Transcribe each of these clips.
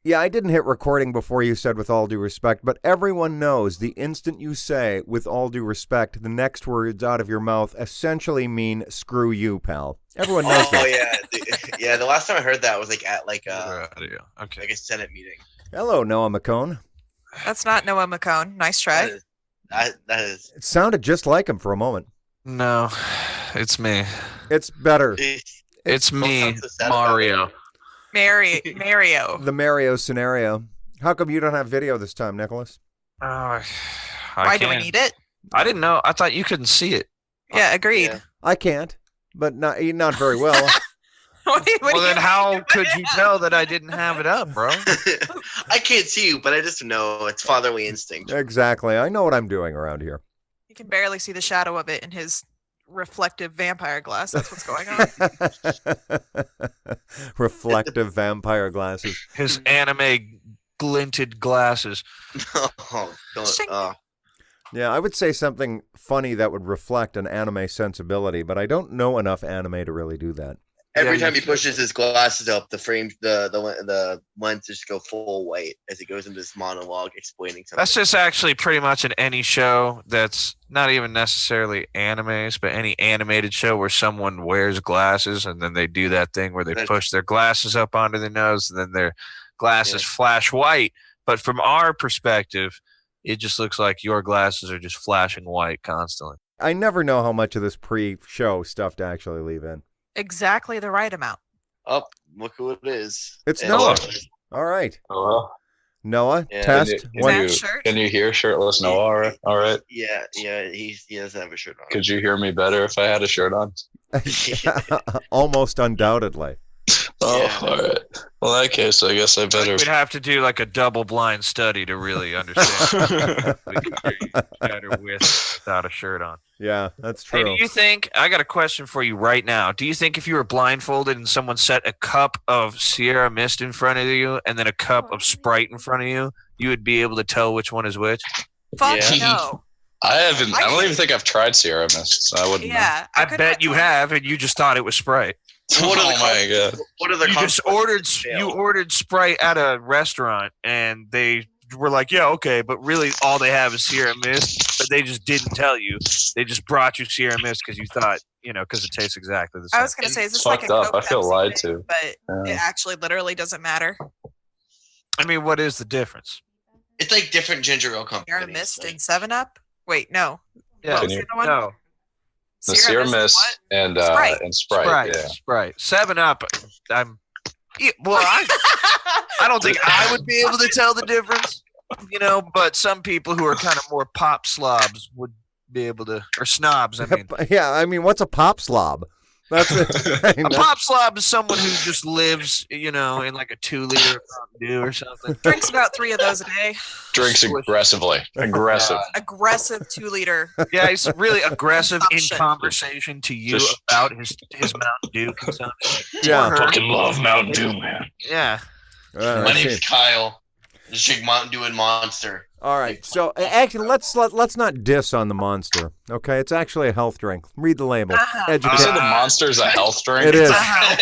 Yeah, I didn't hit recording before you said with all due respect, but everyone knows the instant you say with all due respect, the next words out of your mouth essentially mean screw you, pal. Everyone knows Oh that. yeah, the last time I heard that was like at like Okay. like a Senate meeting. Hello, Noah McCone. That's not Noah McCone. Nice try. That is. It sounded just like him for a moment. No, it's me. It's better. It's me, sound so sad Mario. Mario. The Mario scenario. How come you don't have video this time, Nicholas? I Why do we can't. need it? I didn't know. I thought you couldn't see it. Yeah, agreed. Yeah. I can't, but not very well. What do Well, you then mean? how could you tell that I didn't have it up, bro? I can't see you, but I just know it's fatherly instinct. Exactly. I know what I'm doing around here. You can barely see the shadow of it in his reflective vampire glass. That's what's going on. Reflective vampire glasses. His anime glinted glasses. Oh, don't, Yeah, I would say something funny that would reflect an anime sensibility, but I don't know enough anime to really do that. every time he pushes his glasses up, the frame, the lens just go full white as he goes into this monologue explaining something. That's just actually pretty much in any show that's not even necessarily animes, but any animated show where someone wears glasses and then they do that thing where they push their glasses up onto their nose and then their glasses flash white. But from our perspective, it just looks like your glasses are just flashing white constantly. I never know how much of this pre-show stuff to actually leave in. Exactly the right amount. Oh, look who it is. It's And- Noah. All right. Hello. Noah, Yeah. test. Can you hear shirtless Noah? All right. Yeah, he doesn't have a shirt on. Could you hear me better if I had a shirt on? Almost undoubtedly. Oh, Yeah. all right. Well, in that case, I guess I better. We'd have to do like a double-blind study to really understand. We can hear you better without a shirt on. Yeah, that's Hey, true. do you think, I got a question for you right now. Do you think if you were blindfolded and someone set a cup of Sierra Mist in front of you and then a cup of Sprite in front of you, you would be able to tell which one is which? Fuck Yeah. no. I don't even think I've tried Sierra Mist, so I wouldn't. Yeah. I could bet not you tell. have, and you just thought it was Sprite. What are Oh the my god. What are the You just consequences? ordered Sprite at a restaurant, and they were like, "Yeah, okay," but really all they have is Sierra Mist. But they just didn't tell you. They just brought you Sierra Mist because you thought, because it tastes exactly the same. I was gonna say, is this It's like a fucked up. Coke I feel Pepsi lied thing? to. But it actually literally doesn't matter. I mean, what is the difference? It's like different ginger ale companies. Sierra Mist like- and 7-Up? Wait, no. Yeah, What was Can the you- other one? no. The Sierra and Mist what? and Sprite. Sprite. Yeah. Sprite. 7-Up. I don't think I would be able to tell the difference, but some people who are kind of more pop slobs would be able to, or snobs, I mean. Yeah, I mean, what's a pop slob? That's it. I mean, A pop slob is someone who just lives, in like a 2-liter of Mountain Dew or something. Drinks about 3 of those a day. Drinks aggressively. Aggressive. Aggressive 2-liter. Yeah, he's really aggressive in Consumption. conversation to you Just- about his Mountain Dew consumption. Yeah. Or her. Fucking love Mountain Dew, man. Yeah. I My see. name's Kyle. Just drink Mountain Dew and Monster. All right. So actually, let's not diss on the Monster. Okay, it's actually a health drink. Read the label. Uh-huh. Educate. You said the Monster's a health drink? It is.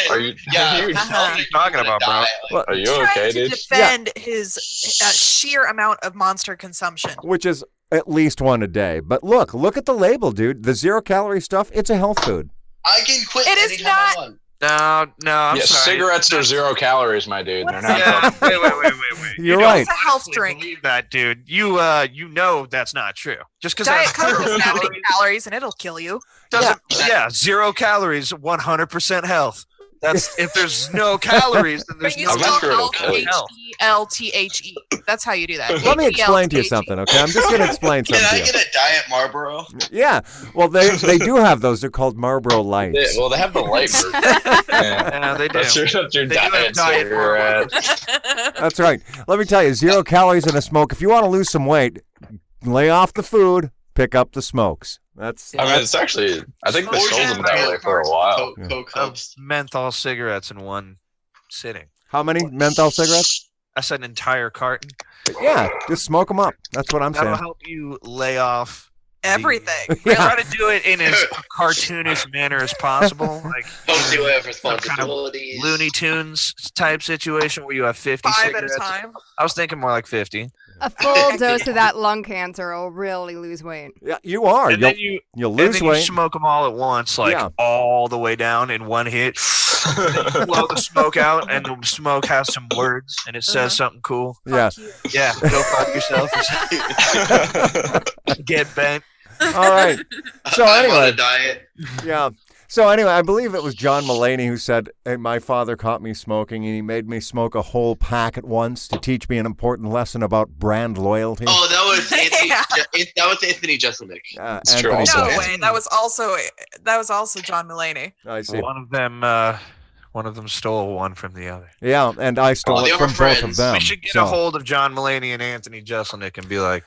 Are you? Yeah. Uh-huh. talking about, bro? Well, Are you Trying okay, to dude? defend his sheer amount of Monster consumption. which is at least one a day. But look at the label, dude. The 0-calorie stuff. It's a health food. I can quit It is anytime not- I want. No, I'm Yeah, sorry. cigarettes are 0 calories, my dude. What They're is not. Yeah, wait. You're You right. It's a health actually drink. believe that, dude. You know that's not true. Just because Diet Coke is 90 calories and it'll kill you. doesn't. Yeah, 0 calories, 100% health. That's if there's no calories, then there's But you no I'm not sure it'll spell kill you. H-E-L-T-H-E. That's how you do that. Let me explain to you H-E-L-T-H-E. something, okay? I'm just going to explain Can something I to get a Diet Marlboro? you. Yeah. Well, they do have those. They're called Marlboro Lights. Yeah, well, they have the light version. Yeah. Yeah, they do. That's your They do have diet diet cigarette. That's right. Let me tell you, 0 calories in a smoke. If you want to lose some weight, lay off the food, pick up the smokes. That's I mean, it's actually. I think they sold them that way for a while. Coke Of Hubs. menthol cigarettes in one sitting. how many menthol cigarettes? I said an entire carton. Yeah, just smoke them up. That's what I'm That'll saying. help you lay off Everything. Try to do it in as cartoonish manner as possible. Like Don't do it for some kind of responsibilities. Looney Tunes type situation where you have 50 5 cigarettes. at a time. I was thinking more like 50. A full dose of that lung cancer will really lose weight. Yeah, you are. And then you you'll and lose then you weight. smoke them all at once, like all the way down in one hit. Blow the smoke out, and the smoke has some words, and it says something cool. Yeah. Yeah, go fuck yourself. Get bent. All right. So I'm on anyway, a diet. yeah. So anyway, I believe it was John Mulaney who said, "Hey, my father caught me smoking, and he made me smoke a whole pack at once to teach me an important lesson about brand loyalty." Oh, that was Anthony. That was Anthony Jeselnik. It's true Anthony also. No Jeselnik. way. That was also John Mulaney. I see. One of them stole one from the other. Yeah, and I stole they it were from both of friends. them. We should get so. a hold of John Mulaney and Anthony Jeselnik and be like,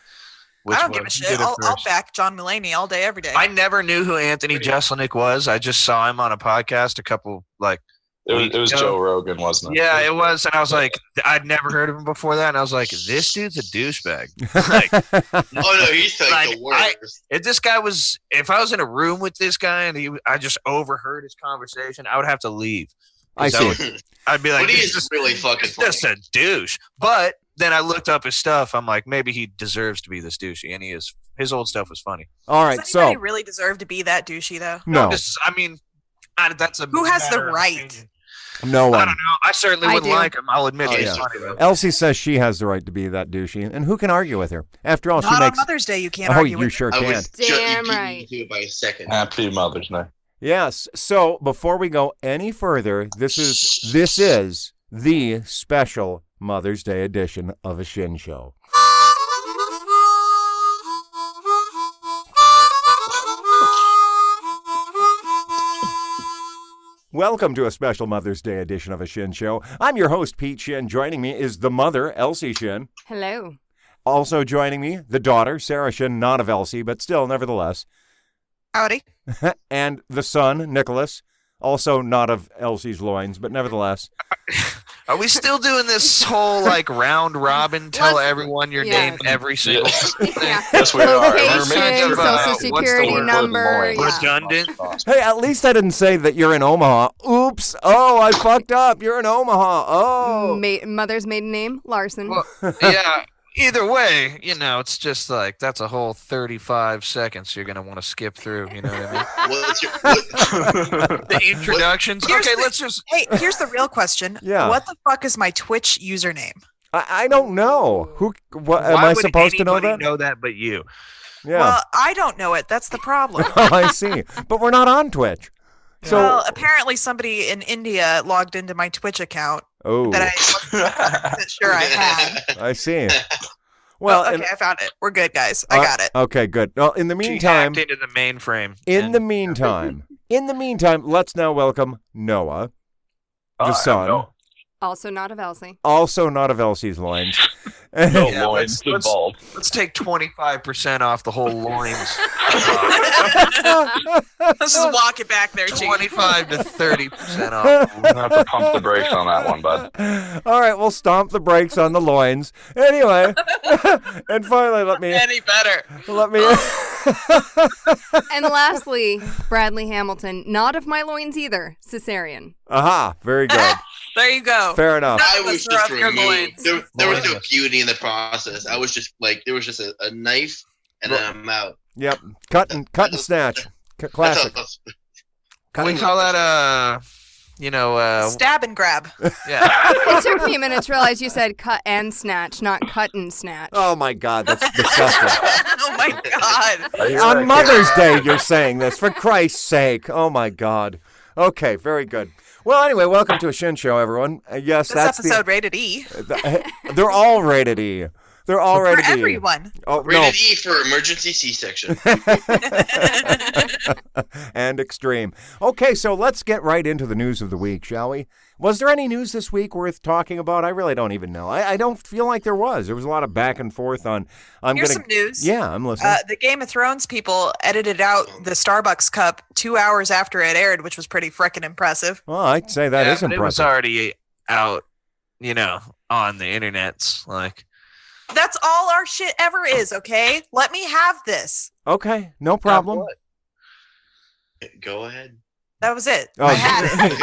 which I don't one? give a Who shit. did it I'll first? back John Mulaney all day, every day. I never knew who Anthony Jeselnik was. I just saw him on a podcast a couple It was Joe Rogan, wasn't it? Yeah, it was, and I was like, I'd never heard of him before that, and I was like, this dude's a douchebag. Like, Oh no, he's like the worst. if this guy was, if I was in a room with this guy and I just overheard his conversation, I would have to leave. I 'Cause see. I'd be like, But he this is is really fucking he's funny. just a douche. But then I looked up his stuff. I'm like, maybe he deserves to be this douchey, and he is. His old stuff was funny. All right, Does anybody so really deserve to be that douchey, though? no, I mean, that's a Who has the matter of right? opinion. no I one. don't know. I certainly I wouldn't do. like him. I'll admit Oh, he's yeah. funny though. Elsie says she has the right to be that douchey, and who can argue with her? After all, Not she on makes. Mother's Day, you can't Oh, argue you with sure I can. was Damn you beat right. me to it by a second. Happy Mother's Day. Yes. So before we go any further, this is the special Mother's Day edition of a Shinn Show. Welcome to a special Mother's Day edition of a Shinn Show. I'm your host, Pete Shinn. Joining me is the mother, Elsie Shinn. Hello. Also joining me, the daughter, Sarah Shinn, not of Elsie, but still, nevertheless. Howdy. And the son, Nicholas, also not of Elsie's loins, but nevertheless. Are we still doing this whole like round robin? Tell Let's- everyone your yeah. name every single thing. Yeah. Yes, we are. Location, Remember, social what's the security word? number. Yeah. Redundant. Hey, at least I didn't say that you're in Omaha. Oops. Oh, I fucked up. You're in Omaha. Oh. Mother's maiden name, Larson. Well, yeah. Either way, it's just like that's a whole 35 seconds you're gonna want to skip through. You know what I mean? What's your, The introductions. Here's Okay, the- let's just. Hey, here's the real question. Yeah. What the fuck is my Twitch username? I don't know. What am Why I would supposed to know anybody that? know that but you? Yeah. Well, I don't know it. That's the problem. I see. But we're not on Twitch. So, well, apparently somebody in India logged into my Twitch account oh, that I wasn't sure I had. I see. Well, okay, and- I found it. We're good, guys. I got it. Okay, good. Well, in the She meantime, hacked into the mainframe. in the meantime, let's now welcome Noah, the son, Also not of Elsie. also not of Elsie's loins. No Yeah, loins let's- involved. Let's take 25% off the whole loins. Let's just walk it back there, Chief. 25 to 30% off. We're gonna have to pump the brakes on that one, bud. All right, we'll stomp the brakes on the loins. Anyway, and finally, let me. Any better? And lastly, Bradley Hamilton, not of my loins either, cesarean. Aha, very good. There you go. Fair enough. I None of was us are just up your removed. loins. There was no Loins. beauty in the process. I was just like, there was just a knife, and then I'm out. Yep, cut and snatch. Classic. Can we call that Stab and grab. yeah. It took me a minute to realize you said cut and snatch, not cut and snatch. Oh my God, that's disgusting. Oh my god. On Mother's Day, you're saying this, for Christ's sake. Oh my God. Okay, very good. Well, anyway, welcome to a Shinn Show, everyone. Yes, This that's episode rated E. they're all rated E. They're all For rated E. everyone. Oh, Rated E for emergency C-section. And extreme. Okay, so let's get right into the news of the week, shall we? Was there any news this week worth talking about? I really don't even know. I don't feel like there was. There was a lot of back and forth on. Here's some news. Yeah, I'm listening. The Game of Thrones people edited out the Starbucks cup 2 hours after it aired, which was pretty frickin' impressive. Well, I'd say that is But it was impressive. already out, on the internets. Like, That's all our shit ever is, okay? Let me have this. Okay, no problem. Go ahead. That was it. Oh, I had it.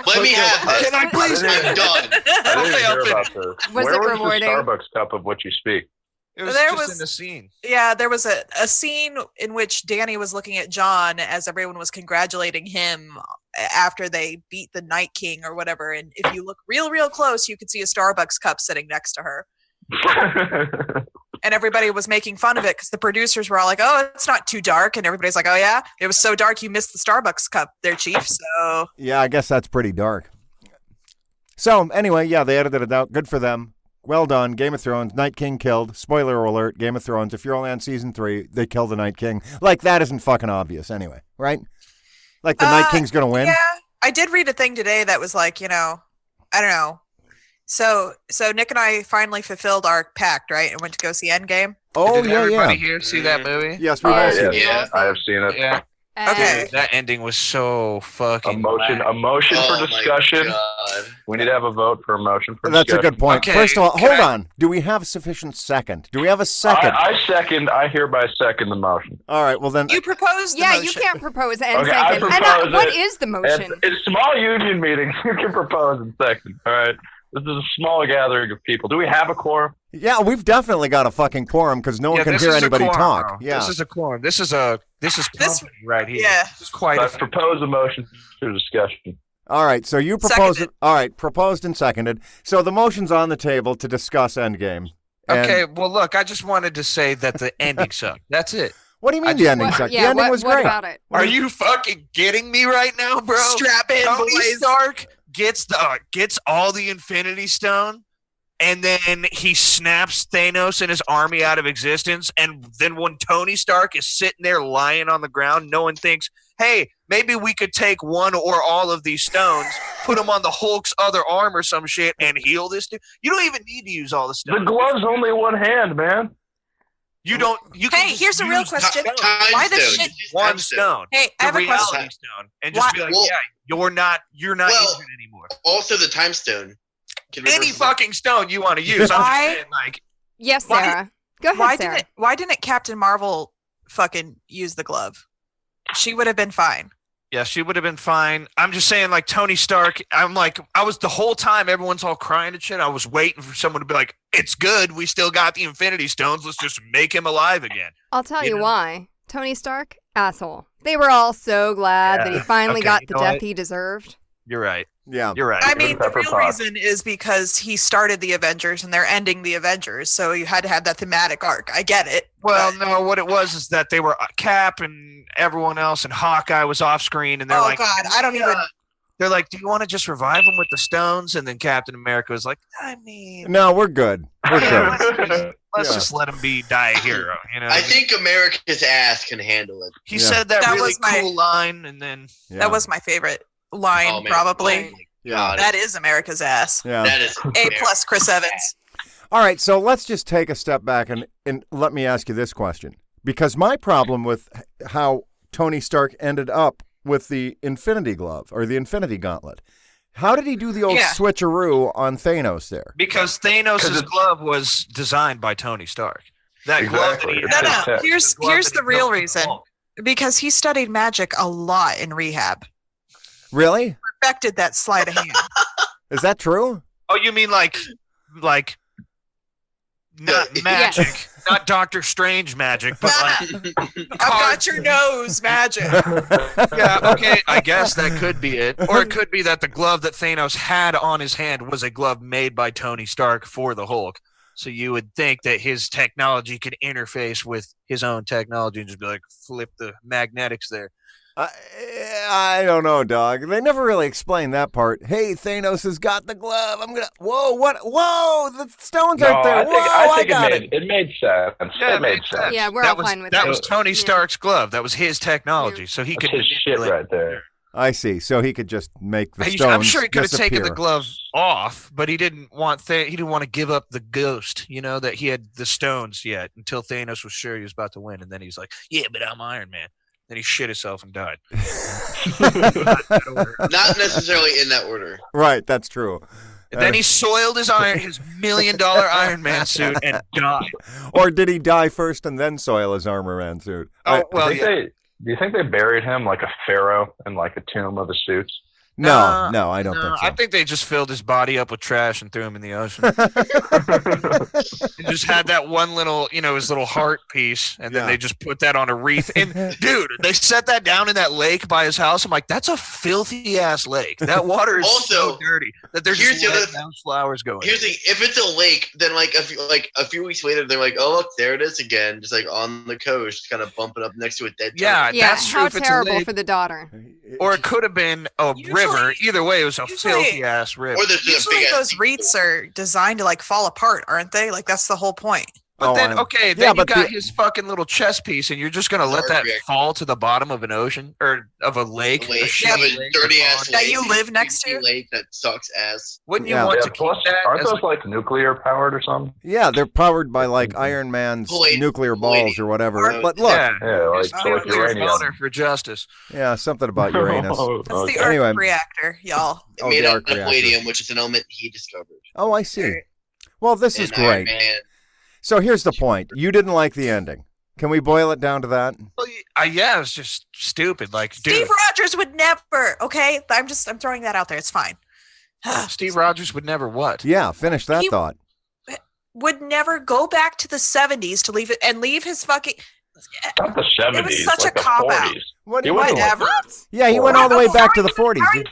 Let me have this. Can I please? I'm done. I didn't hear about this. Was Where it was rewarding? the Starbucks cup of which you speak? It was There just was- in the scene. Yeah, there was a scene in which Danny was looking at John as everyone was congratulating him after they beat the Night King or whatever. And if you look real close, you could see a Starbucks cup sitting next to her. And everybody was making fun of it because the producers were all like, "Oh, it's not too dark," and everybody's like, "Oh yeah, it was so dark you missed the Starbucks cup there, Chief." So Yeah, I guess that's pretty dark. So, anyway, yeah, they edited it out. Good for them. Well done. Game of Thrones, Night King killed. Spoiler alert, Game of Thrones. If you're only on season 3, they kill the Night King. Like, that isn't fucking obvious anyway, right? Like, the Night King's going to win? yeah, I did read a thing today that was like, I don't know. So Nick and I finally fulfilled our pact, right, and went to go see Endgame. Oh, Did yeah, everybody yeah. here see that movie? Yes, we've all Yeah. seen it. Yeah. I have seen it. Yeah. Okay. Dude, that ending was so fucking. A motion Oh for discussion. my God. We need to have a vote for a motion for That's a discussion. good point. Okay, First of all, can hold I- on. Do we have sufficient second? Do we have a second? I hereby second the motion. All right, well then. You proposed the Yeah, you motion. can't propose and Okay, I second. propose What it. is the motion? It's small union meetings. You can propose and second. All right. This is a small gathering of people. Do we have a quorum? Yeah, we've definitely got a fucking quorum because no one can this hear is a anybody quorum, talk. bro. Yeah. This is a quorum. This is company right here. Yeah. This is quite I a propose a motion for discussion. All right, so you proposed it. Seconded. All right, proposed and seconded. So the motion's on the table to discuss Endgame. And- Okay, well, look, I just wanted to say that the ending sucked. That's it. What do you mean I the just- ending What- sucked? yeah, The ending what, was what great. about it? Are you fucking kidding me right now, bro? Strap in, Tony boys. Stark gets all the Infinity Stone, and then he snaps Thanos and his army out of existence. And then when Tony Stark is sitting there lying on the ground, no one thinks, "Hey, maybe we could take one or all of these stones, put them on the Hulk's other arm or some shit, and heal this dude." You don't even need to use all the stones. The glove's only one hand, man. You don't. You can Hey, just here's a real use question. the stone. Time Why the stone. shit- Just use One time stone. Hey, I The have a question. reality stone, and just Why- be like, Well- "Yeah, you're not Well, injured anymore." Also, the time stone. Can Any reverse- fucking stone you want to use. I'm Why- just saying, like, Yes, Why- Sarah. Go ahead, Sarah. Why didn't Captain Marvel fucking use the glove? She would have been fine. yeah, she would have been fine. I'm just saying, like, Tony Stark, I was the whole time, everyone's all crying and shit. I was waiting for someone to be like, "It's good. We still got the Infinity Stones. Let's just make him alive again." I'll tell You you know? why. Tony Stark, asshole. They were all so glad that he finally Okay, got you the know death what? he deserved. You're right. Yeah. You're right. I mean, the Pepper real Potts. reason is because he started the Avengers and they're ending the Avengers, so you had to have that thematic arc. I get it. Well, but- no, what it was is that they were Cap and everyone else, and Hawkeye was off screen, and they're oh like, God, I don't even. they're like, "Do you want to just revive him with the stones?" And then Captain America was like, "I mean, No, we're good. We're yeah, good. let's Yeah. just let him die a hero." You know, I think America's ass can handle it. he Yeah. said that That really was my- cool line, and then Yeah. That was my favorite line, Oh, man. probably. Yeah. God, That is America's ass. Yeah. that is A plus, Chris Evans. All right, so let's just take a step back and let me ask you this question. Because my problem with how Tony Stark ended up with the Infinity Glove or the Infinity Gauntlet, how did he do the old Yeah. switcheroo on Thanos there? because 'Cause Thanos' it's- glove was designed by Tony Stark. That glove that he Exactly. had, No, It's no. his Here's the glove here's that the he real built for reason. Hulk. Because he studied magic a lot in rehab. Really? Perfected that sleight of hand. Is that true? Oh, you mean like not Yeah. magic, not Doctor Strange magic, but like I've got your nose, magic. yeah, okay, I guess that could be it. Or it could be that the glove that Thanos had on his hand was a glove made by Tony Stark for the Hulk. So you would think that his technology could interface with his own technology and just be like, flip the magnetics there. I don't know, dog. They never really explained that part. Hey, Thanos has got the glove. I'm gonna. Whoa! What? Whoa! The stones aren't there. Whoa! I got it. It made sense. Yeah, it made sense. Yeah, we're that all was, fine with that it. was Tony Yeah. Stark's glove. That was his technology. So he That's could his shit manipulate right there. I see. So he could just make the stones I'm sure he could have taken the disappear. glove off, but he didn't want he didn't want to give up the ghost, that he had the stones yet until Thanos was sure he was about to win, and then he's like, "Yeah, but I'm Iron Man." Then he shit himself and died. Not necessarily in that order. Right, that's true. And then he soiled his $1 million Iron Man suit and died. Or did he die first and then soil his Armor Man suit? Oh, well, Do you think they buried him like a pharaoh in like a tomb of his suits? No, I don't think so. I think they just filled his body up with trash and threw him in the ocean. He just had that one little, his little heart piece, and then they just put that on a wreath. And dude, they set that down in that lake by his house. I'm like, that's a filthy ass lake. That water is so dirty that they're just letting those flowers go in. Here's the thing: if it's a lake, then a few weeks later, they're like, oh look, there it is again, just like on the coast, kind of bumping up next to a dead. Yeah, that's true. how If it's a terrible lake. For the daughter. Or it could have been a river. Either way, it was a filthy ass river. Or there's just a Usually big those wreaths are designed to like fall apart, aren't they? Like that's the whole point. But then, yeah, you got his fucking little chess piece, and you're just gonna let that reactor. fall to the bottom of an ocean or of a lake, lake, a shitty lake, dirty ass That lake you live next to? lake that sucks ass. Wouldn't you Yeah. want Yeah, to keep plus, that? aren't as those like nuclear powered or something? Yeah, they're powered by like Iron Man's nuclear balls or whatever. But look, yeah, Yeah, it's like nuclear uranium. boner for justice. yeah, something about Uranus. Oh, That's the okay. arc Anyway. reactor, y'all. It Oh, made the out arc of reactor. palladium, which is an element he discovered. Oh, I see. Well, this is in Iron great. Man. So here's the point. You didn't like the ending. Can we boil it down to that? Well, yeah, it's just stupid. Like, dude, Steve Rogers would never. Okay, I'm throwing that out there. It's fine. Steve Rogers would never what? Yeah, finish that He- thought. Would never go back to the 70s to leave it and leave his fucking. Not the 70s, It was such like a the cop-out. 40s. What? He went Whatever. Yeah, he went all the way back to the 40s. Okay,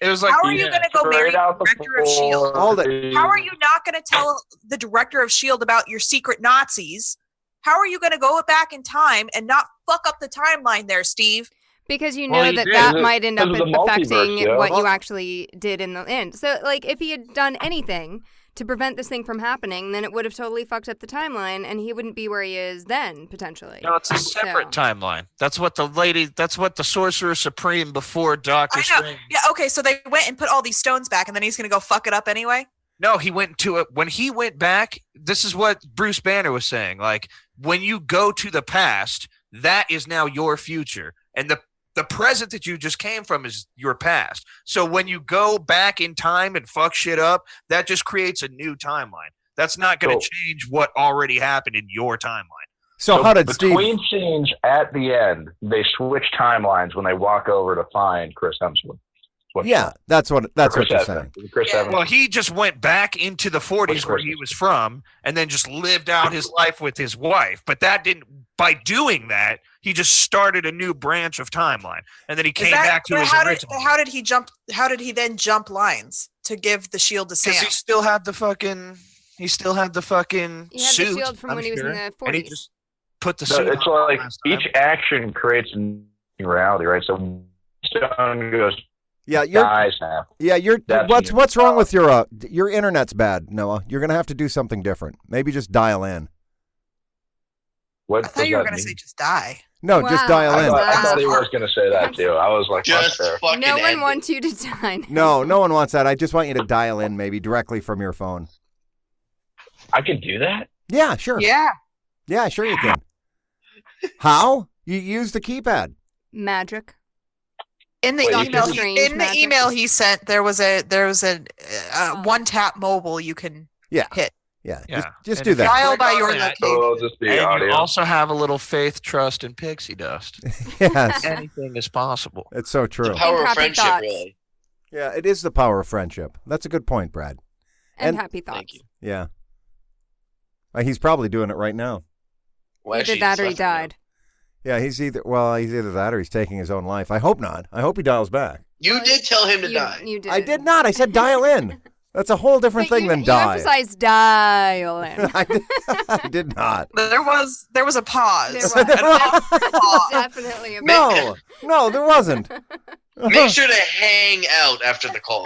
It was like, how are you going to go marry the director of S.H.I.E.L.D.? Hold it. How are you not going to tell the director of S.H.I.E.L.D. about your secret Nazis? How are you going to go back in time and not fuck up the timeline there, Steve? Because you Well, know he that did. that might end up Because of the multiverse, affecting yeah. what you actually did in the end. So, like, if he had done anything to prevent this thing from happening, then it would have totally fucked up the timeline, and he wouldn't be where he is then, potentially. no, it's a separate timeline. That's what the Sorcerer Supreme before Doctor I know. Strange. Yeah, okay, so they went and put all these stones back, and then he's going to go fuck it up anyway? No, he went to it when he went back. This is what Bruce Banner was saying. Like, when you go to the past, that is now your future, and the present that you just came from is your past. So when you go back in time and fuck shit up, that just creates a new timeline. That's not going to change what already happened in your timeline. So how did Steve? Between scenes at the end, they switch timelines when they walk over to find Chris Hemsworth. Yeah, that's what you're saying. Chris Yeah. Evans. Well, he just went back into the 40s Which where person? he was from and then just lived out his life with his wife. But that didn't, by doing that, he just started a new branch of timeline. And then he came back to but his how original. how did he jump? How did he then jump lines to give the shield to Sam? Because he still had the fucking He had suit. the shield from I'm when he was in sure. the And he 40s. just put the No, suit it's on like last time. each action creates a new reality, right? So Stone goes, Yeah, dies now. That's what's wrong with your internet's bad, Noah. You're gonna have to do something different. Maybe just dial in. What I thought does you were that going to say mean? just die. No, Wow. just dial I in. thought he was going to say that too. I was like, Just that's fair. fucking No one end it. wants you to die. No one wants that. I just want you to dial in maybe directly from your phone. I could do that? Yeah, sure. Yeah. Yeah, sure you can. How? You use the keypad. Magic. In the Wait, you email, can- he, Strange in the magic. email he sent, there was a one tap mobile you can Yeah. hit. Yeah. Yeah. Just And do if you that. Dial click by on your that, So location. it'll just be And audio. you also have a little faith, trust, and pixie dust. Yes. Anything is possible. It's so true. The power of happy friendship, thoughts. really. Yeah, it is the power of friendship. That's a good point, Brad. And And- happy thoughts. Thank you. Yeah. He's probably doing it right now. Why is Either she that or he just left died. Yeah, he's either that or he's taking his own life. I hope not. I hope he dials back. You did tell him to die. You did. I did not. I said dial in. That's a whole different But thing you, than you die. emphasized dial in. I did not. There was a pause. There was. An awkward pause. Definitely a No, there wasn't. Make sure to hang out after the call.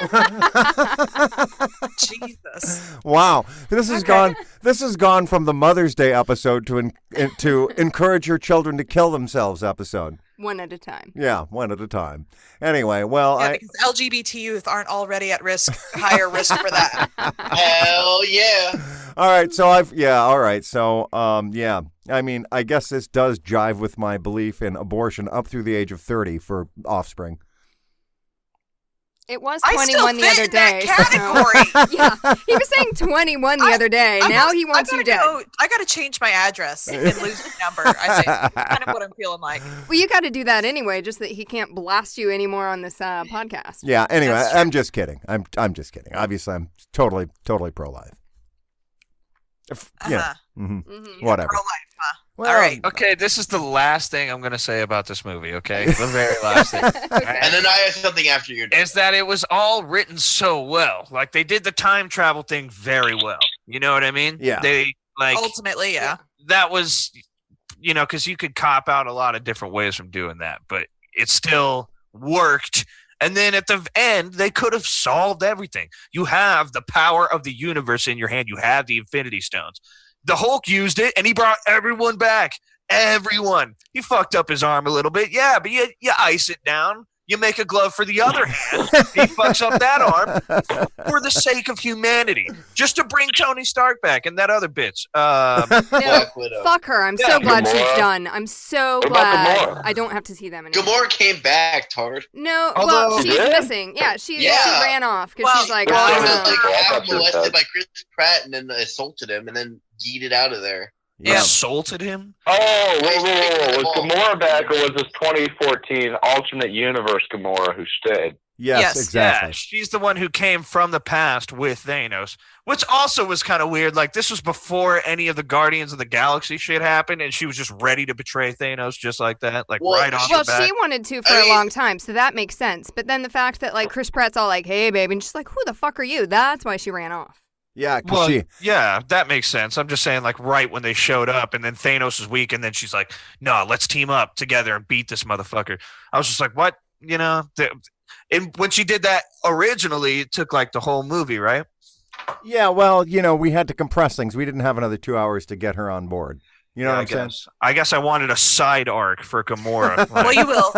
Jesus. Wow, this has gone from the Mother's Day episode to encourage your children to kill themselves episode. One at a time. Yeah, one at a time. Anyway, well, Yeah, because LGBT youth aren't already at risk, higher risk for that. Hell yeah. all right. So yeah. I mean, I guess this does jive with my belief in abortion up through the age of 30 for offspring. It was I still 21 the fit other in that day. category. Yeah, he was saying 21 the other day. Now he wants you dead. I gotta change my address and lose the number. I think that's kind of what I'm feeling like. Well, you got to do that anyway, just that he can't blast you anymore on this podcast. Yeah. Anyway, That's true. I'm just kidding. I'm just kidding. Obviously, I'm totally pro-life. Yeah. Whatever. Pro-life, huh? Well, All right. Okay, this is the last thing I'm going to say about this movie, okay? The very last thing. And then I have something after you're done. Is that it was all written so well. Like, they did the time travel thing very well. You know what I mean? Yeah. They, like, Ultimately, yeah. that was, you know, because you could cop out a lot of different ways from doing that, but it still worked. And then at the end, they could have solved everything. You have the power of the universe in your hand. You have the Infinity Stones. The Hulk used it, and he brought everyone back. Everyone. He fucked up his arm a little bit. Yeah, but you ice it down. You make a glove for the other hand. He fucks up that arm for the sake of humanity. Just to bring Tony Stark back and that other bitch. No, Black Widow. fuck her. I'm Yeah, so glad she's Gamora. done. I'm so What about glad Gamora? I don't have to see them anymore. Gamora came back, Tard. No, Although- well, she's She did? missing. Yeah, she Yeah. ran off because Well, she's like, Well, oh, he was no. like Oh, I half thought you were molested dead. by Chris Pratt and then assaulted him and then yeeted out of there. Yeah. Assaulted him? Oh, whoa. Was Gamora back, or was this 2014 alternate universe Gamora who stayed? Yes, Yes. exactly. Yeah, she's the one who came from the past with Thanos, which also was kind of weird. Like, this was before any of the Guardians of the Galaxy shit happened, and she was just ready to betray Thanos just like that, like Well, right off Well, the bat. she wanted to for I a mean- long time, so that makes sense. But then the fact that, like, Chris Pratt's all like, hey, baby, and she's like, who the fuck are you? That's why she ran off. Yeah, because Well, she. yeah, that makes sense. I'm just saying, like, right when they showed up, and then Thanos is weak, and then she's like, no, let's team up together and beat this motherfucker. I was just like, what? You know? And when she did that originally, it took, like, the whole movie, right? Yeah, well, you know, we had to compress things. We didn't have another 2 hours to get her on board. You know Yeah, what I'm saying? I guess I wanted a side arc for Gamora. Well, you will.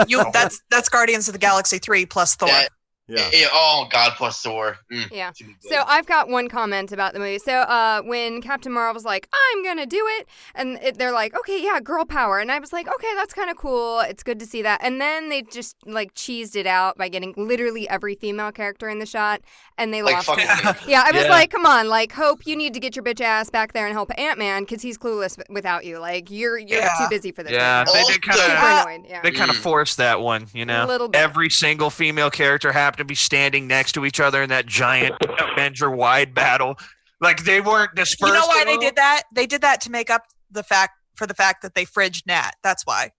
That's Guardians of the Galaxy 3 plus Thor. That- Yeah. Oh, God, plus Thor. Yeah. Too good. So I've got one comment about the movie. So when Captain Marvel's like, I'm going to do it, and they're like, okay, yeah, girl power. And I was like, okay, that's kind of cool. It's good to see that. And then they just, like, cheesed it out by getting literally every female character in the shot, and they Like lost fucking it. me. Yeah, I was Yeah. like, come on, like, Hope, you need to get your bitch ass back there and help Ant-Man because he's clueless without you. Like, you're Yeah. too busy for this. Yeah, right now. they did kind Super of. annoyed. Yeah. They kind of forced that one, you know. A little bit. Every single female character happened to be standing next to each other in that giant Avenger-wide battle. Like, they weren't dispersed. You know why at they all. did that? They did that to make up the fact that they fridged Nat. That's why.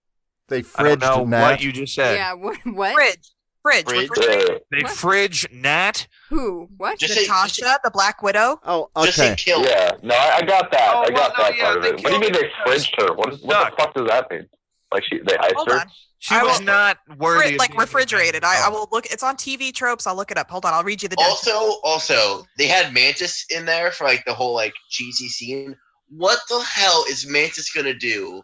They I don't know fridged Nat. what you just said. Yeah, what? Fridge. Fridge. Refrigerator. They What? fridge Nat. Who? What? Just say- Natasha, the Black Widow. Oh, Just say okay. kill. Yeah, no, I got that. Oh, I got well, no, that yeah, part of they it. What do you mean killed they her. fridged her? What Stuck. the fuck does that mean? Like they iced Hold her? on. She I was will- not worthy. of Like being an refrigerated. Avenger. I will look. It's on TV tropes. I'll look it up. Hold on. I'll read you the. Also, they had Mantis in there for like the whole like cheesy scene. What the hell is Mantis gonna do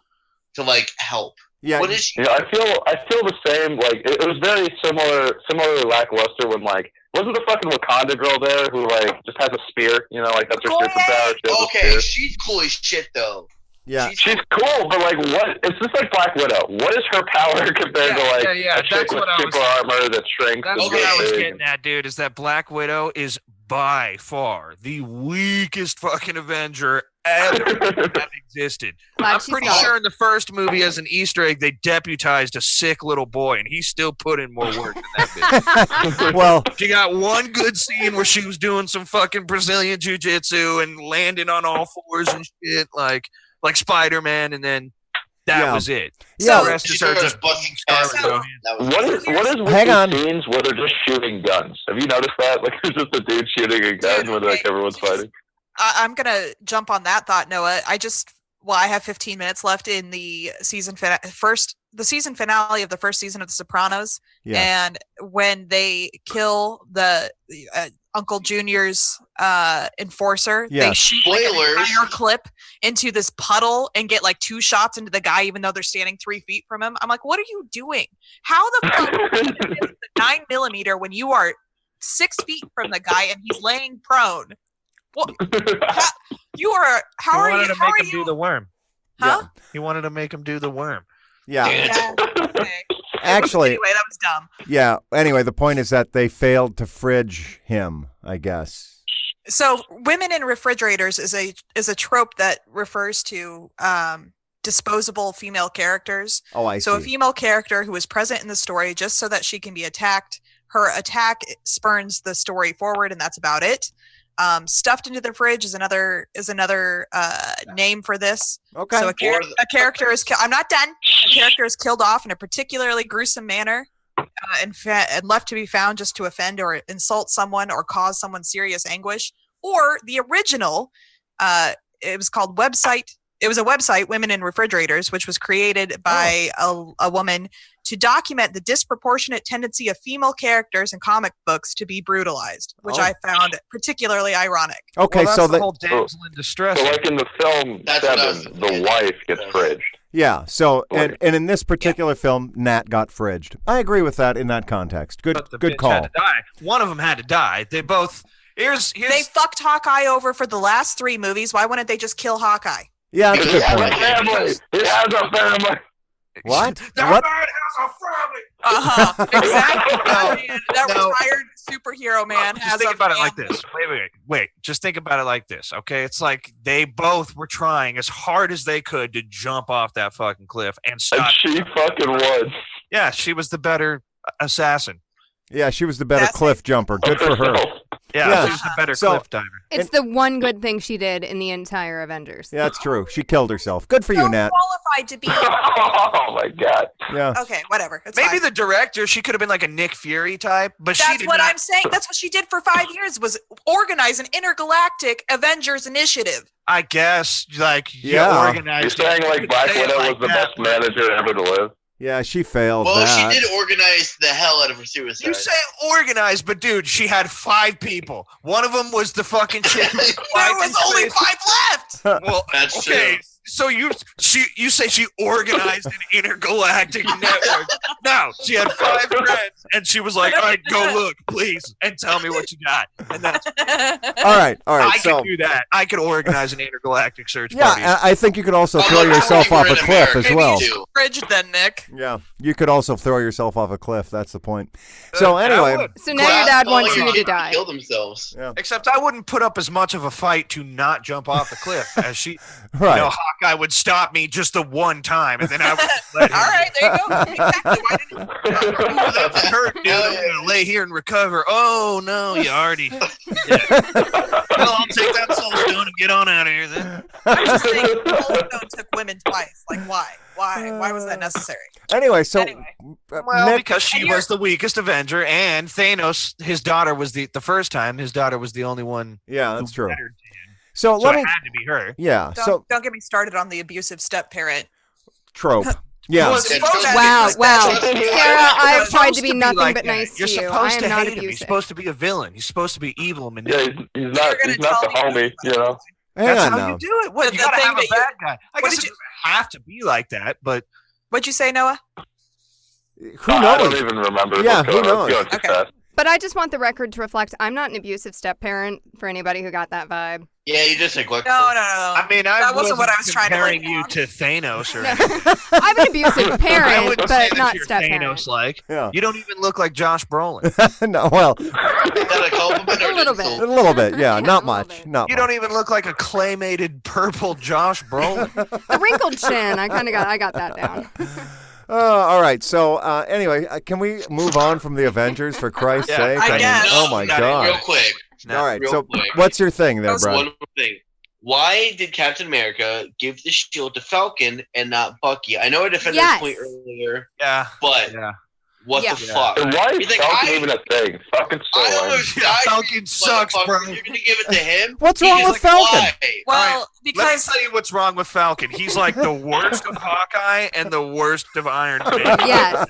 to like help? Yeah, What is she? Yeah, I feel the same. Like it was very similarly lackluster when like wasn't the fucking Wakanda girl there who like just has a spear? You know, like that's her Oh, superpower. She has a Okay, spear. she's cool as shit though. yeah. She's cool, but like, what? It's just like Black Widow. What is her power compared to like yeah, a chick that's with what I was- super armor that shrinks? That's and what I was big? getting at, dude. Is that Black Widow is by far the weakest fucking Avenger ever that existed. Glad I'm she's pretty gone. sure in the first movie, as an Easter egg, they deputized a sick little boy, and he still put in more work than that bitch. Well, She got one good scene where she was doing some fucking Brazilian jiu-jitsu and landing on all fours and shit, like Spider-Man, and then that Yeah. was it. yeah. The rest is She's her doing just a busting Scarlett ass. Johansson. That was What is with Hang these on. scenes where they're just shooting guns? Have you noticed that? Like, there's just a dude shooting a gun Dude, when like okay, everyone's just- fighting. I'm gonna jump on that thought, Noah. I have 15 minutes left in the season finale of the first season of The Sopranos, Yeah. and when they kill the Uncle Junior's enforcer, they Yeah. shoot like, an Spoilers. entire clip into this puddle and get like 2 shots into the guy, even though they're standing 3 feet from him. I'm like, what are you doing? How the fuck is the 9mm when you are 6 feet from the guy and he's laying prone? What? You are. How He are wanted you? to How make are him do you? the worm. Huh? He wanted to make him do the worm. Yeah. Yeah. Yeah, okay. Actually, Anyway, that was dumb. yeah. Anyway, the point is that they failed to fridge him, I guess. So, women in refrigerators is a trope that refers to disposable female characters. Oh, I see. So, a female character who is present in the story just so that she can be attacked. Her attack spurns the story forward, and that's about it. Stuffed into the fridge is another name for this. Okay. So a character is I'm not done. A character is killed off in a particularly gruesome manner, and left to be found just to offend or insult someone or cause someone serious anguish. Or the original, it was called website. It was a website, Women in Refrigerators, which was created by a woman to document the disproportionate tendency of female characters in comic books to be brutalized, which I found particularly ironic. Okay, well, so the whole damsel in distress. So like in the film Seven, the wife gets fridged. yeah. So and in this particular film, Nat got fridged. I agree with that in that context. Good But the good bitch call. had to die. One of them had to die. They both. Here's They fucked Hawkeye over for the last 3 movies. Why wouldn't they just kill Hawkeye? Yeah, that's a He good has a point. family. He has a family. What? That What? man has a family. Exactly. No, that no. retired superhero man Just has think a about it like family. this. Wait. Just think about it like this, okay? It's like they both were trying as hard as they could to jump off that fucking cliff and And stop. she fucking was. Yeah, she was the better assassin. Yeah, she was the better That's- cliff jumper. Good for her. Yeah, Yeah. she was the better So- cliff diver. It's the one good thing she did in the entire Avengers. Yeah, that's true. She killed herself. Good for you, So Nat. qualified to be. Oh my god. Yeah. Okay, whatever. It's Maybe fine. the director, she could have been like a Nick Fury type, but she That's did what not. I'm saying. That's what she did for 5 years, was organize an intergalactic Avengers initiative. I guess, like, Yeah. you You're organized. saying like Black Say it Widow like was the that, best manager ever to live? Yeah, she failed Well, that. she did organize the hell out of her suicide. You say organized, but dude, she had 5 people. One of them was the fucking chick. There was only 5 left. Well, That's okay. true. So you say she organized an intergalactic network. No, she had 5 friends, and she was like, "All right, go look, please, and tell me what you got." And that's All right. I So could do that. I could organize an intergalactic search yeah, party. I think you could also Oh, throw look, yourself we're off in a cliff America. as Maybe well. you do. Fridge then, Nick. Yeah, you could also throw yourself off a cliff. That's the point. So I anyway, would. So now your dad wants you to People die. Kill themselves. Except I wouldn't put up as much of a fight to not jump off the cliff as she. right. You know, Hawkeye would stop me just the one time, and then I would let him. All right, there you go. Exactly. Why didn't Oh, that's hurt, dude. I'm gonna lay here and recover. Oh no, you already. Yeah. Well, I'll take that soul stone and get on out of here then. I'm just saying, Stone took women twice. Like, why? Why was that necessary? Anyway, so Anyway. Well, Nick, because she And you're- was the weakest Avenger, and Thanos, his daughter was the first time. His daughter was the only one. yeah, that's who true. mattered to him. So So let it me, had to be her. yeah. So Don't get me started on the abusive step parent. trope. Yeah. Well, it's Yeah, supposed to be Wow, like wow. that. Sarah, You're I have tried supposed to be nothing like but that. nice You're to you. I supposed am to not hate him. He's abusive. supposed to be a villain. He's supposed to be evil and Yeah, manipulative. he's You're not. gonna He's not the tell me- homie. You know. Hang That's on how now. you do it. Well, The you gotta thing have a that you- bad guy. I what guess did it you- doesn't have to be like that, but What'd you say, Noah? Who I don't knows? even remember. Yeah, what's who going on. knows? Let's go too Okay. fast. But I just want the record to reflect I'm not an abusive step parent for anybody who got that vibe. Yeah, you just neglectful. No. I mean, I That wasn't what I was trying to comparing bring you down. to Thanos or No. anything. I'm an abusive I parent, wouldn't say but that not you're step parent. Thanos-like. Yeah. You don't even look like Josh Brolin. no, well, Is that a compliment or A an little a insult? bit. little bit. Yeah, Yeah, not a little much. bit. Not You much. don't even look like a claymated purple Josh Brolin. The wrinkled chin, I got that down. All right. So anyway, can we move on from the Avengers for Christ's Yeah, sake? I mean, guess. oh my Got it. God. Real quick. All right. real So quick. what's your thing there, Those Brad? One more thing. Why did Captain America give the shield to Falcon and not Bucky? I know I defended Yes. this point earlier, Yeah. but Yeah. what Yeah. the fuck? And why You is think Falcon I- even a thing? Fucking so I lame. almost Yeah, died. Falcon sucks, motherfucker. bro. You're gonna give it to him? What's wrong He's with like, Falcon? why? Well, Let me because tell you what's wrong with Falcon. He's like the worst of Hawkeye and the worst of Iron Man. Yes.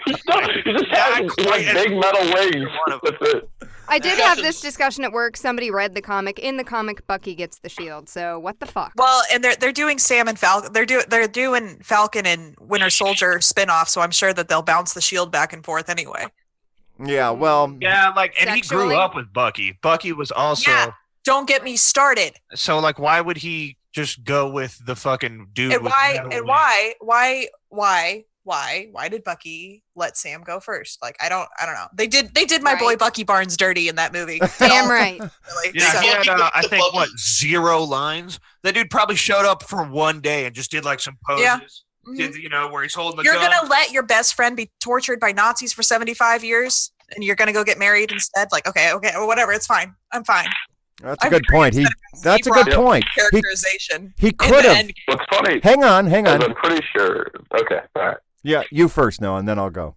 He just has Not quite like as- big metal wings. One of That's it. I did Yeah. have this discussion at work. Somebody read the comic. In the comic, Bucky gets the shield. So what the fuck? well, and they're doing Sam and Falcon. They're doing Falcon and Winter Soldier spinoff. So I'm sure that they'll bounce the shield back and forth anyway. Yeah. Well. Yeah, like, and he Sexually? grew up with Bucky. Bucky was also Yeah. Don't get me started. so like, why would he just go with the fucking dude? And with why? metal And wings? why did Bucky let Sam go first? Like, I don't know. They did my boy Right. Bucky Barnes dirty in that movie. Damn right. Really. Yeah, So- he had, I think, Bucky- what, 0 lines? That dude probably showed up for one day and just did like some poses. Yeah. Did, where he's holding the You're gun. gonna let your best friend be tortured by Nazis for 75 years, and you're gonna go get married instead? Like, okay, or whatever. It's fine. I'm fine. That's a I good agree. point. That's a good Steve point. Characterization. He in could the have. end. What's funny? Hang on. is I'm pretty sure. Okay, all right. Yeah, you first, Noah, and then I'll go.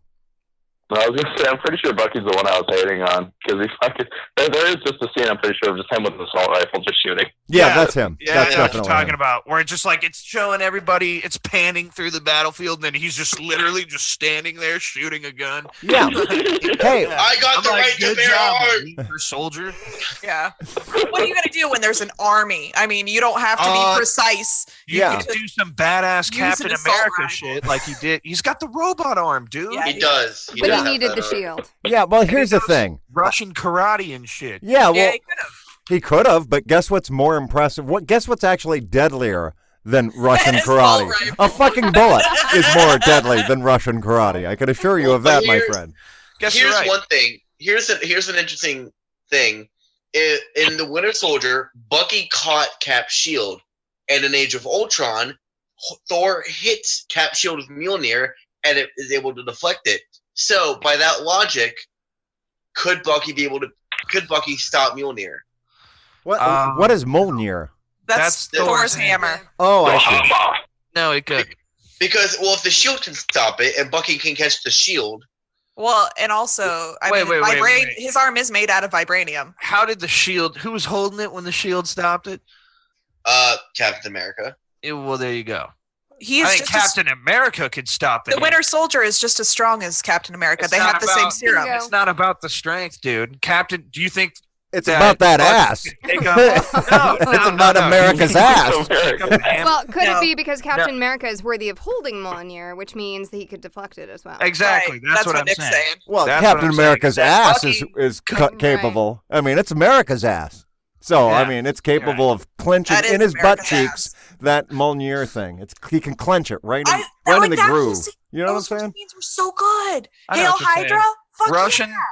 No, I was gonna say I'm pretty sure Bucky's the one I was hating on because he fucking. There is just a scene I'm pretty sure of just him with an assault rifle just shooting. Yeah, Yeah. that's him. Yeah, that's that's what definitely I'm talking him. about. Where it's just like it's showing everybody, it's panning through the battlefield, and then he's just literally just standing there shooting a gun. Yeah. Hey, I got I'm the like, right to good bear job, arms. Weaver soldier. Yeah. What are you gonna do when there's an army? I mean, you don't have to be precise. You Yeah. can do some badass Use Captain an assault America rifle. shit like he did. He's got the robot arm, dude. Yeah. He does. But does he have needed that the arm. shield. yeah, well, here's the knows thing. Russian karate and shit. Yeah, well, Yeah, he could have. he could have, but guess what's more impressive? Guess what's actually deadlier than Russian An assault karate? rifle. A fucking bullet is more deadly than Russian karate. I can assure you of that, my friend. Guess you're Here's right. one thing. Here's an interesting thing. In the Winter Soldier, Bucky caught Cap's shield, and in Age of Ultron, Thor hits Cap's shield with Mjolnir, and it is able to deflect it. So, by that logic, could Bucky stop Mjolnir? What is Mjolnir? That's That's Thor's Thor's hammer. Oh, I see. No, it could. Because, well, if the shield can stop it, and Bucky can catch the shield, Well, and also, Wait, wait. his arm is made out of vibranium. How did the shield? Who was holding it when the shield stopped it? Captain America. Well, there you go. He's I think just Captain America could stop it. the Winter Soldier is just as strong as Captain America. It's They not have the same about- serum. Bingo. It's not about the strength, dude. Captain, do you think It's that about that Bucky ass. can take up- It's about America's ass. Take up a hammer? Well, could No. it be because Captain America is worthy of holding Mjolnir, which means that he could deflect it as well? Exactly. Right, That's what I'm Nick's saying. Well, That's what Captain I'm saying, America's that ass Bucky is couldn't- capable. I mean, it's America's ass. So, I Yeah. mean, it's capable of clenching That is in his butt America's cheeks ass. that Mjolnir thing. He can clench it right in, I- right in the that groove. was- You know what I'm Those saying? scenes were so good. I know Hail what you're saying. Hydra. Fuck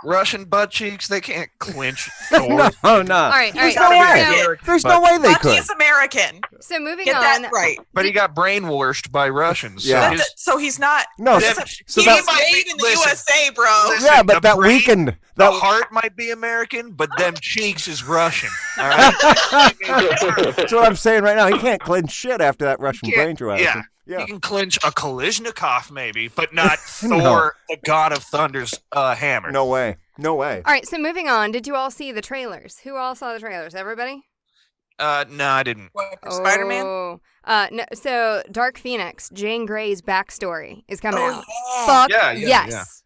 Russian butt cheeks, they can't clinch. Thor. No, All no. right, all There's right. no way. So, There's no way they Bucky could. is American. so moving Get on. that right. But he got brainwashed by Russians. Yeah. So his, So he's not. No, That- so he's that, made in the listen, USA, bro. listen. yeah, but the that brain- weakened. the That heart might be American, but them cheeks is Russian. All right. That's what I'm saying right now. He can't clench shit after that Russian can't- brain threw at yeah. him. Yeah. He can clinch a Kalishnikov, maybe, but not No. Thor, the God of Thunder's hammer. No way. No way. All right, so moving on. Did you all see the trailers? Who all saw the trailers? Everybody? No, I didn't. What, for Spider-Man? Oh. No, so Dark Phoenix, Jane Grey's backstory is coming out. Oh, Fuck Yeah, yeah, yes.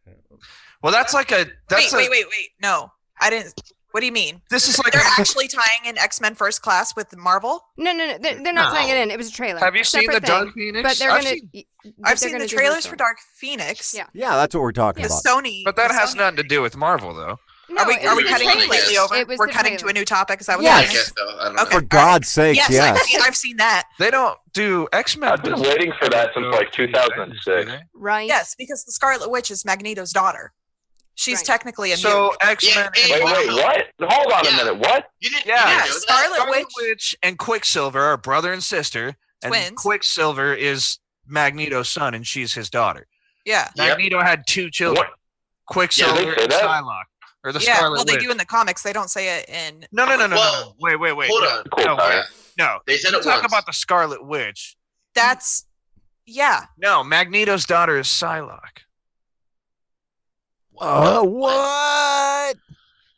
Well, that's like a. That's wait. a, No, I didn't. What do you mean? This is like. They're actually tying in X-Men First Class with Marvel? No, they're not No. tying it in. It was a trailer. Have you seen the Separate Dark thing. Phoenix? But they're I've gonna. seen- I've seen the trailers for Dark Phoenix. Yeah. Yeah, that's what we're talking The about. Sony. But that the has Sony- nothing to do with Marvel, though. No, Are we it was the cutting trailer. completely over? It was We're the cutting to a trailer. new topic. Is that what Yes. I that means? guess so. I don't know. Okay. For God's sakes, Yes, yes. I've seen that. They don't do X-Men. I've been waiting for that since like 2006. Right. Yes, because the Scarlet Witch is Magneto's daughter. She's Right. technically a So mutant. X-Men. Yeah, and Wait, what? Hold on a Yeah. minute. What? You didn't, Yeah. you didn't know that? Scarlet Witch and Quicksilver are brother and sister, and Twins. Quicksilver is Magneto's son, and she's his daughter. Yeah. Yep. Magneto had 2 children, What? Quicksilver Yeah, they say and that. Psylocke, or the Yeah, Scarlet well, they Witch. do in the comics. They don't say it in. No. Well, Wait. Hold no, on. Cool, no, Tyler. no. They said You it talk once. about the Scarlet Witch. That's. Yeah. No, Magneto's daughter is Psylocke. What?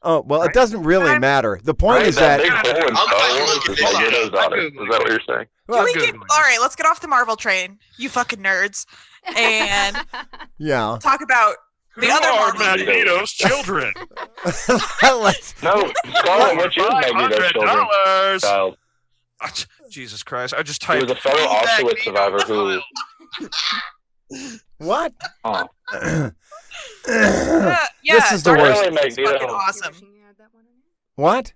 Oh, well, it Right? doesn't really I'm- matter. The point Right, is that that. big hole in I'm Star fucking Wars looking is this Magneto's up. daughter. I'm Is that what you're saying? Well, Can we get, Googling. all right, let's get off the Marvel train, you fucking nerds, and Yeah. talk about the other Marvel. Magneto's children? Let's- No, Scarlet Witch is Magneto's children. $500. Child. Jesus Christ! I just He typed. was a fellow "Free Auschwitz survivor who. What? Oh. Yeah, This is the Dark worst. Phoenix is fucking Magneto. awesome. What?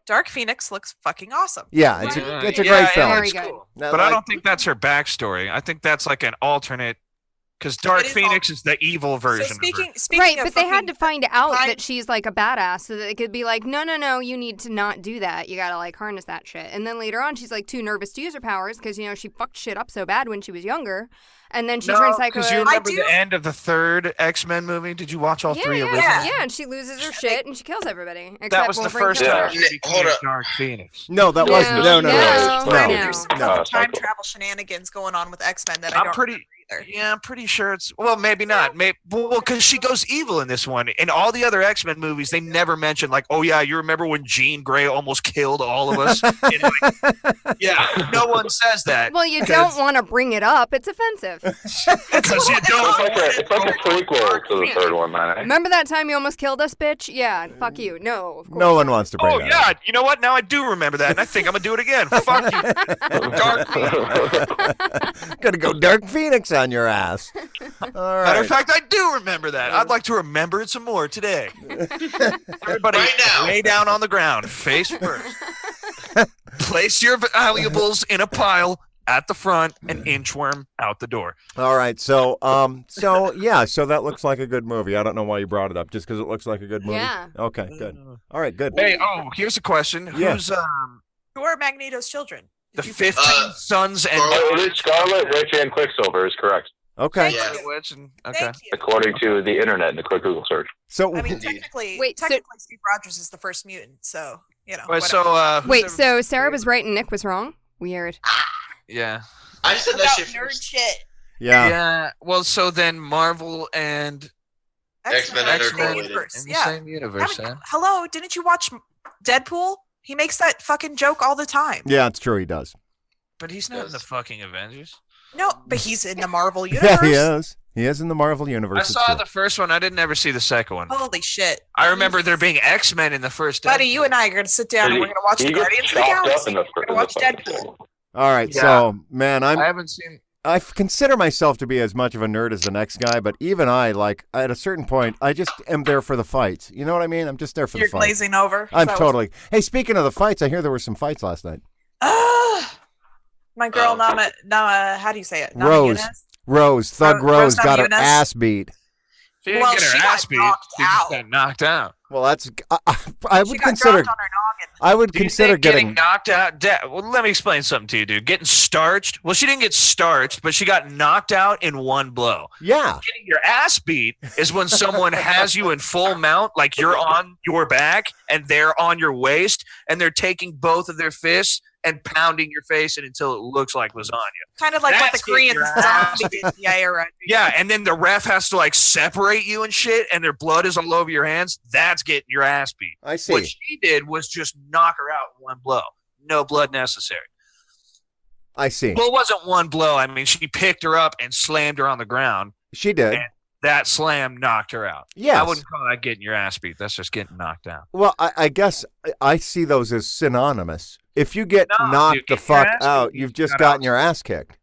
Dark Phoenix looks fucking awesome. Yeah, it's Right. a Yeah, great yeah, film. Very it's good. cool. Now, But I like- don't think that's her backstory. I think that's like an alternate Because Dark It is Phoenix is the evil version So of her. speaking Right, of but they had to fucking find out time- that she's like a badass so that they could be like, no, you need to not do that. You gotta like harness that shit. And then later on, she's like too nervous to use her powers because, she fucked shit up so bad when she was younger. And then she turns psycho. Because you remember the end of the third X-Men movie? Did you watch all three originals? Yeah, and she loses her shit and she kills everybody. That was the Wolverine first kills time her. she became Dark Phoenix. No, that wasn't. No. There's some No. time travel shenanigans going on with X-Men that I I'm don't pretty. remember either. Yeah, I'm pretty sure it's. Well, maybe not. Well, because she goes evil in this one. In all the other X-Men movies, they never mention like, oh yeah, you remember when Jean Grey almost killed all of us? Yeah, no one says that. Well, you don't want to bring it up. It's offensive. Because you don't. It's like a prequel to the third one, man. Remember that time you almost killed us, bitch? Yeah, fuck you. No, of course. No one wants to bring Oh that yeah, up. you know what? Now I do remember that, and I think I'm gonna do it again. Fuck you, Dark Phoenix. Gonna go Dark Phoenix on your ass. All Matter right. of fact, I do remember that. I'd like to remember it some more today. Everybody, Right now. lay down on the ground, face first. Place your valuables in a pile at the front and inchworm out the door. All right. So that looks like a good movie. I don't know why you brought it up, just because it looks like a good movie. Yeah. Okay. Good. All right. Good. Hey, here's a question. Yeah. Who's Who are Magneto's children? the Did you- 15 sons and It is Scarlet Witch and Quicksilver is correct, Okay. Yeah. Witch and okay. Thank you. according to the internet and the quick Google search. So I mean, Indeed. Wait, so- technically, Steve Rogers is the first mutant, so Wait, whatever. so who's Wait, the- so Sarah was right and Nick was wrong? Weird. yeah. I said that About shit nerd first. shit. yeah. Yeah. Well, so then Marvel and X-Men are are in the correlated. universe. in the Yeah. same universe, I mean, huh? hello, didn't you watch Deadpool? He makes that fucking joke all the time. Yeah, it's true. He does. But he's not in the fucking Avengers. No, but he's in the Marvel universe. Yeah, he is. He is in the Marvel universe. I it's saw true. the first one. I didn't ever see the second one. Holy shit. I remember there being X-Men in the first. Buddy, Deadpool. you and I are going to sit down and we're going to watch He the gets Guardians of the chopped up Galaxy. in We're the going to watch Deadpool. All right. Yeah. So, man, I haven't seen. I consider myself to be as much of a nerd as the next guy, but even I, like, at a certain point, I just am there for the fights. You know what I mean? I'm just there for You're the fights. glazing over. I'm So- totally. Hey, speaking of the fights, I hear there were some fights last night. My girl, Oh. Nama, how do you say it? Rose. Namajunas? Rose, Thug Rose Rose, got her Namajunas? ass beat. She didn't Well, get her she ass got beat. knocked She just out. got knocked out. Well, that's. I She would got consider. dropped on her noggin. I would Do you consider think getting. knocked out? Well, let me explain something to you, dude. Getting starched. Well, she didn't get starched, but she got knocked out in one blow. Yeah. Getting your ass beat is when someone has you in full mount, like you're on your back and they're on your waist, and they're taking both of their fists and pounding your face in until it looks like lasagna. Kind of like what the That's getting Koreans your ass zombie did. Yeah, right. Yeah, and then the ref has to like separate you and shit, and their blood is all over your hands. That's getting your ass beat. I see. What she did was just knock her out in one blow. No blood necessary. I see. Well, it wasn't one blow. I mean, she picked her up and slammed her on the ground. She did. And that slam knocked her out. Yes. I wouldn't call that getting your ass beat. That's just getting knocked out. Well, I guess I see those as synonymous. If you get No, knocked dude, the getting your fuck ass out, beat you've means just you got gotten out. your ass kicked.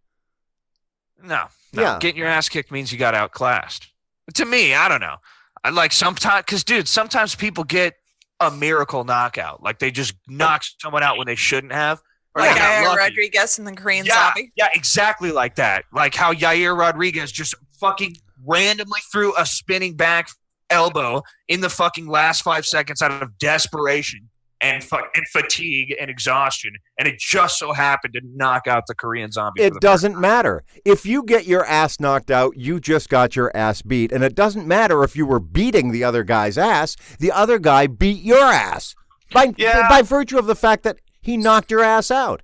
No. Yeah. Getting your ass kicked means you got outclassed. To me, I don't know. I like sometimes, because, dude, sometimes people get a miracle knockout. Like they just knock someone out when they shouldn't have. Or Like they got Yair lucky. Rodriguez and the Korean Yeah, zombie. yeah, exactly like that. Like how Yair Rodriguez just fucking randomly threw a spinning back elbow in the fucking last 5 seconds out of desperation and fatigue and exhaustion, and it just so happened to knock out the Korean zombie. for It the doesn't matter. If you get your ass knocked out, you just got your ass beat. And it doesn't matter if you were beating the other guy's ass. The other guy beat your ass by virtue of the fact that he knocked your ass out.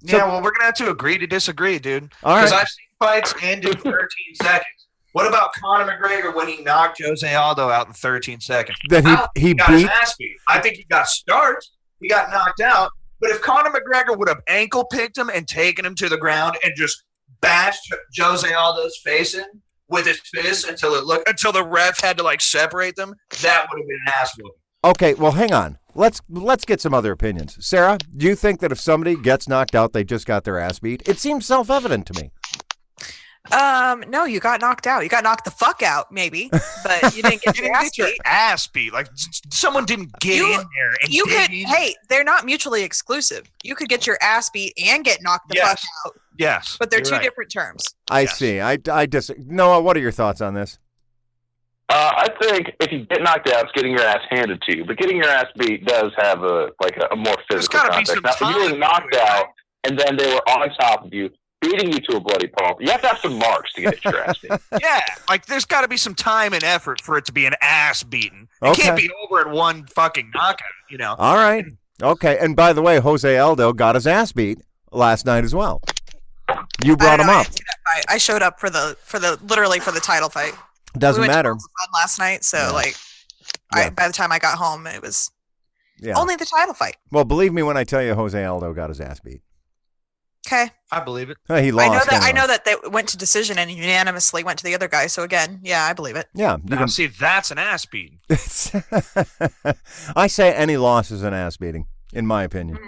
Yeah, well, we're gonna have to agree to disagree, dude. All right. Because I've seen fights end in 13 seconds. What about Conor McGregor when he knocked Jose Aldo out in 13 seconds? Then he got his beat. ass beat. I think he got starched. He got knocked out. But if Conor McGregor would have ankle picked him and taken him to the ground and just bashed Jose Aldo's face in with his fist until the ref had to like separate them, that would have been an ass whooping. Okay, well, hang on. Let's get some other opinions. Sarah, do you think that if somebody gets knocked out, they just got their ass beat? It seems self-evident to me. No, you got knocked out. You got knocked the fuck out, maybe, but you didn't get You your didn't ass get your beat. ass beat. Like someone didn't get You- in there. And You could. dig in. Hey, they're not mutually exclusive. You could get your ass beat and get knocked the Yes. fuck out, Yes, but they're you're two right. different terms. I Yes. see. I Noah, what are your thoughts on this? I think if you get knocked out, it's getting your ass handed to you. But getting your ass beat does have a more There's physical gotta be context. some Now, if you time were knocked to it, out right? and then they were on top of you, beating you to a bloody pulp, you have to have some marks to get your ass beat. Yeah, like there's got to be some time and effort for it to be an ass beating. It Okay. can't be over at one fucking knockout, you know. All right. Okay. And by the way, Jose Aldo got his ass beat last night as well. You I brought don't him know, I up. didn't see that fight. I showed up for the literally for the title fight. Doesn't we went matter. To Fun last night, so Yeah. like, Yeah. by the time I got home, it was Yeah. only the title fight. Well, believe me when I tell you, Jose Aldo got his ass beat. Okay, I believe it. He lost. I know anyway. that they went to decision and unanimously went to the other guy. So again, yeah, I believe it. Yeah. You Now, see, that's an ass beating. can... I say any loss is an ass beating, in my opinion.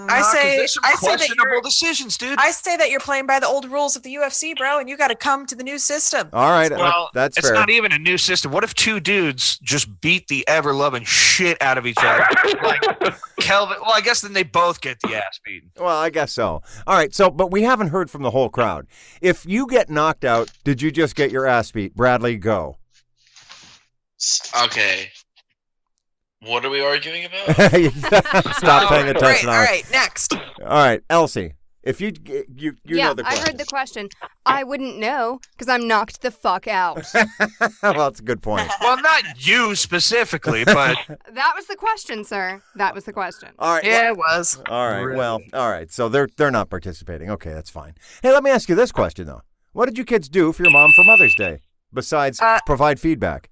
I say there's some that questionable you're decisions, dude. I say that you're playing by the old rules of the UFC, bro, and you got to come to the new system. All right. well, that's it's fair. not even a new system. What if two dudes just beat the ever-loving shit out of each other? Like Kelvin. Well, I guess then they both get the ass beaten. Well, I guess so. All right. So, but we haven't heard from the whole crowd. If you get knocked out, did you just get your ass beat? Bradley, go. Okay. What are we arguing about? Stop paying attention. All right, next. All right, Elsie. If you yeah, know the I question. heard the question. I wouldn't know because I'm knocked the fuck out. Well, that's a good point. Well, not you specifically, but That was the question, sir. That was the question. All right. Yeah, it was. All right. Really? Well, all right. So they're not participating. Okay, that's fine. Hey, let me ask you this question though. What did you kids do for your mom for Mother's Day besides provide feedback?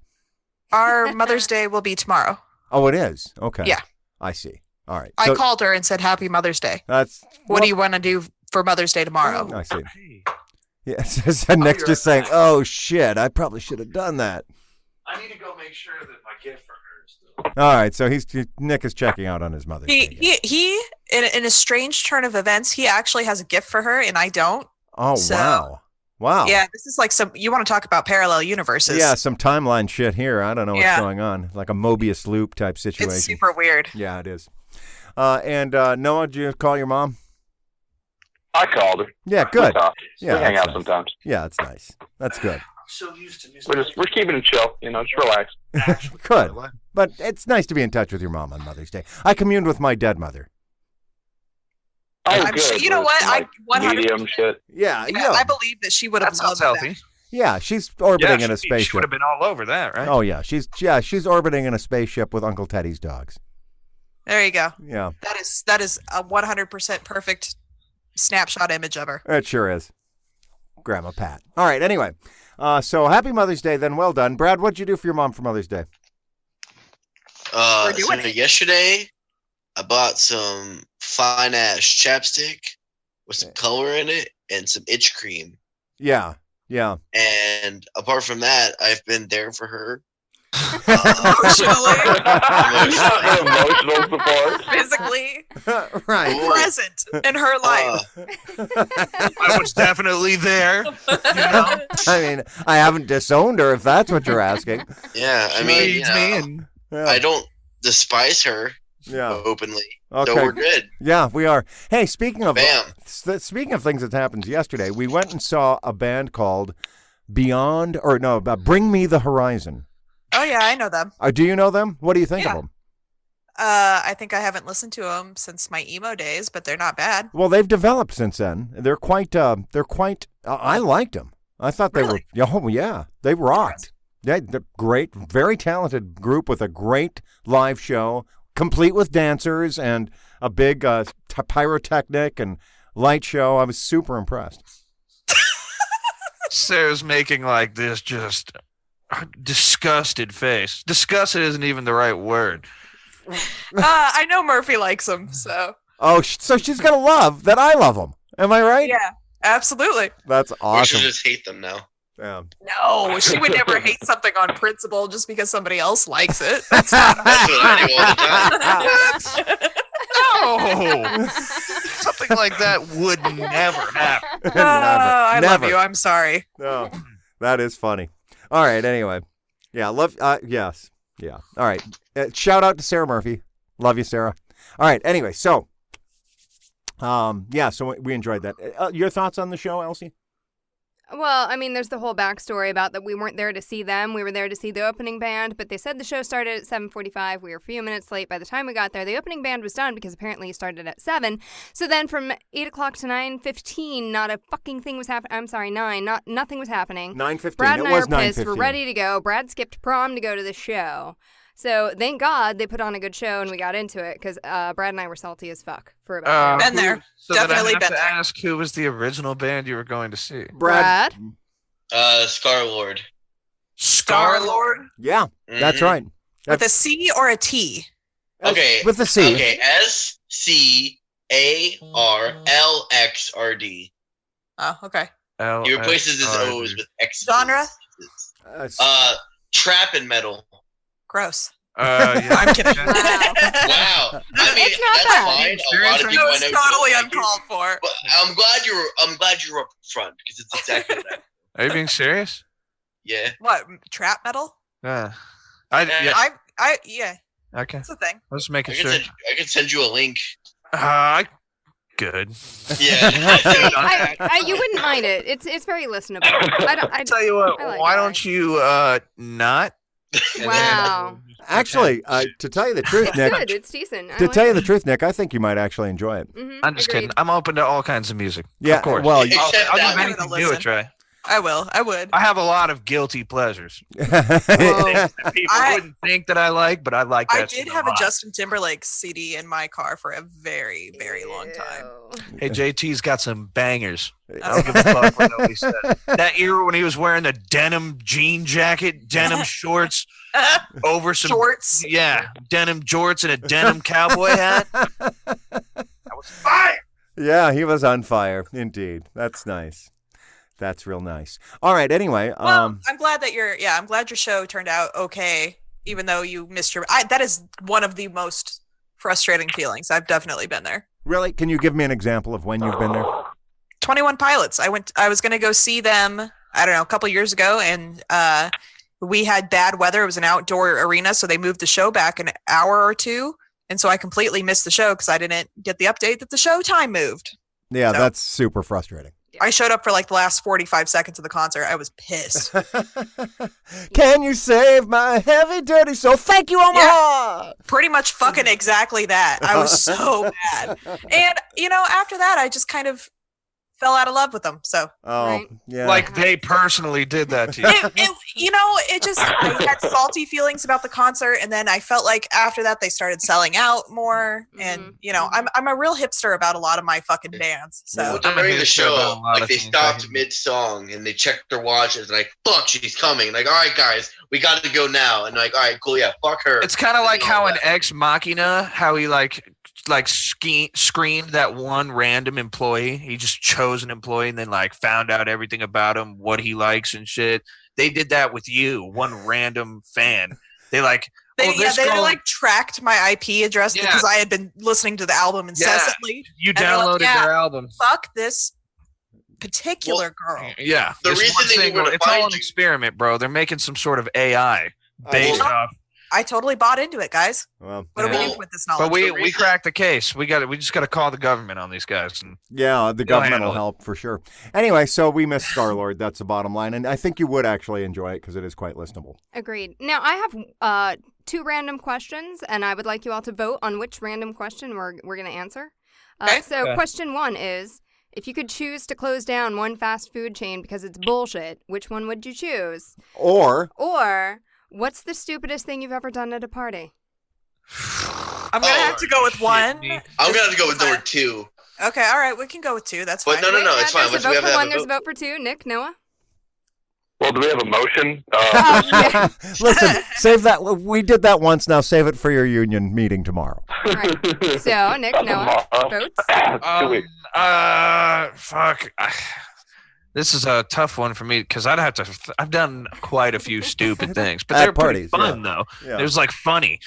Our Mother's Day will be tomorrow. Oh, it is. Okay. Yeah. I see. All right. I So called her and said, "Happy Mother's Day. that's What do you want to do for Mother's Day tomorrow?" I see. Hey, Yeah. So Nick's you're just saying, "Oh shit, I probably should have done that." I need to go make sure that my gift for her is still. All right. So Nick is checking out on his Mother's Day. He in a strange turn of events, he actually has a gift for her, and I don't. Oh So- wow. Wow. Yeah, this is like you want to talk about parallel universes. Yeah, some timeline shit here. I don't know what's Yeah. going on. Like a Mobius loop type situation. It's super weird. Yeah, it is. And Noah, did you call your mom? I called her. Yeah, We good. talk. Yeah, we hang that's out nice. sometimes. Yeah, that's nice. That's good. I'm so used to We're keeping it chill, just relax. Good. But it's nice to be in touch with your mom on Mother's Day. I communed with my dead mother. Oh, I'm good. sure. You know what? I 100%. medium shit. Yeah, Yeah, I believe that she would have That sounds loved healthy. Yeah, she's orbiting in a She spaceship. would have been all over that, right? Oh yeah, she's orbiting in a spaceship with Uncle Teddy's dogs. that. There you go. Yeah, That is a 100% perfect snapshot image of her. it sure is. Grandma Pat. All right. Anyway, so happy Mother's Day. Then well done, Brad. What'd you do for your mom for Mother's Day? We're doing So it. yesterday, I bought some fine ass chapstick with some color in it and some itch cream. Yeah, yeah. And apart from that, I've been there for her. Emotionally, Emotional support. physically Right. Ooh. present in her life. I was definitely there. I mean, I haven't disowned her if that's what you're asking. Yeah, I She mean, needs me and Yeah. I don't despise her yeah. openly. Okay. So we're good. Yeah, we are. Hey, speaking of Bam. speaking of things that happened yesterday, we went and saw a band called Bring Me the Horizon. Oh yeah, I know them. Do you know them? What do you think Yeah. of them? I think I haven't listened to them since my emo days, but they're not bad. Well, they've developed since then. They're quite. I liked them. I thought they Really? were. Oh yeah, they rocked. Yeah, they're great, very talented group with a great live show, complete with dancers and a big pyrotechnic and light show. I was super impressed. Sarah's making like this just disgusted face. Disgusted isn't even the right word. I know Murphy likes them, so Oh, so she's gonna love that I love them. Am I right? yeah, absolutely. That's We should awesome. just hate them now. Yeah. No, she would never hate something on principle just because somebody else likes it. That's not That's what I do all the time. No, something like that would never happen. I Never. love you. I'm sorry. No, that is funny. All right. Anyway, yeah. Love. Yes. Yeah. All right. Shout out to Sarah Murphy. Love you, Sarah. All right. Anyway, so, yeah. So we enjoyed that. Your thoughts on the show, Elsie? Well, I mean, there's the whole backstory about that we weren't there to see them. We were there to see the opening band, but they said the show started at 7:45. We were a few minutes late. By the time we got there, the opening band was done because apparently it started at 7. So then from 8 o'clock to 9:15, not a fucking thing was happening. I'm sorry, 9. Nothing was happening. 9:15. Brad and It I was were pissed. 9:15. We're ready to go. Brad skipped prom to go to the show. So thank God they put on a good show and we got into it because Brad and I were salty as fuck for about Been there. So Definitely then I have been to there. ask who was the original band you were going to see? Brad? Star-Lord. Star-Lord? Yeah, that's Mhm. right. With a C or a T? Okay. With the C. Okay, SCARLXRD. Oh, okay. He replaces his O's with X's. Genre? Trap and metal. Gross. Yeah. I'm kidding. Wow. Wow. I mean, It's not that's bad. fine. A Serious? lot of people It I was know totally don't like it. uncalled for. But I'm glad you were up front because it's exactly what I. Are you being serious? Yeah. What? Trap metal? Yeah. Yeah. Yeah, Okay. it's a thing. I was making I sure. can send you a link. Good. Yeah. You wouldn't mind it. It's very listenable. I Tell you what, I like why that. don't you not? Wow. Actually, to tell you the truth, It's Nick. good. It's decent. To tell you the truth, Nick, I think you might actually enjoy it. I'm just kidding. I'm open to all kinds of music. Yeah, Of course. well, I'll Except give that one. anything Listen. new a try. I will. I would. I have a lot of guilty pleasures. Well, Things that people I- wouldn't think that I like, but I like that I did shit have a lot. Justin Timberlake CD in my car for a very, very long time. Hey, JT's got some bangers. I don't give a fuck what nobody says. That era when he was wearing the denim jean jacket, denim shorts, over some Shorts. yeah, denim jorts and a denim cowboy hat. That was fire. Yeah, he was on fire. Indeed. That's nice. That's real nice. All right. Anyway, Well, I'm glad that I'm glad your show turned out okay, even though you missed that is one of the most frustrating feelings. I've definitely been there. really, can you give me an example of when you've been there? 21 Pilots. I was going to go see them, I don't know, a couple years ago, and we had bad weather. It was an outdoor arena, so they moved the show back an hour or two, and so I completely missed the show because I didn't get the update that the show time moved. Yeah, So- that's super frustrating. I showed up for like the last 45 seconds of the concert. I was pissed. Can you save my heavy, dirty soul? Thank you, Omaha. Pretty much fucking exactly that. I was so mad. And, after that, I just kind of fell out of love with them. So Oh, Right. yeah. Like they personally did that to you. I had salty feelings about the concert. And then I felt like after that, they started selling out more. And, I'm a real hipster about a lot of my fucking bands. So Yeah. Well, during the hipster about a show, lot like of they things, stopped I- mid-song and they checked their watches and like, fuck, she's coming. Like, all right, guys, we got to go now. And like, all right, cool, yeah, fuck her. It's kind of like how in Ex Machina, how he screened that one random employee. He just chose an employee and then like found out everything about him, what he likes and shit. They did that with you, one random fan. They like, they this girl, tracked my IP address Yeah. because I had been listening to the album incessantly. you they're like, downloaded yeah. their album. Fuck this particular girl. Yeah, The this reason one that we single- were to it's all find an you- experiment, bro. They're making some sort of AI based Well, off. I totally bought into it, guys. Well, What do we Yeah. do with this knowledge? But we the reason- cracked the case. We just got to call the government on these guys. And yeah, the They'll government handle will it. help for sure. Anyway, so we missed Star-Lord. That's the bottom line. And I think you would actually enjoy it because it is quite listenable. Agreed. Now, I have 2 random questions, and I would like you all to vote on which random question we're going to answer. Okay. So, Okay. question 1 is, if you could choose to close down one fast food chain because it's bullshit, which one would you choose? Or, Or, what's the stupidest thing you've ever done at a party? I'm gonna have to go with shit, one. me. I'm going to have to go with number 2. Okay, all right, we can go with 2. That's But fine. no, Wait, it's fine. There's Once a we vote have for to have one, a there's a vote. vote for 2. Nick, Noah? Well, do we have a motion? Yeah. listen, save that. We did that once. Now save it for your union meeting tomorrow. All right. So, Nick, Noah, votes? 2 weeks. Fuck. This is a tough one for me because I've done quite a few stupid things, but At they're pretty parties, fun though. Yeah. It was like funny,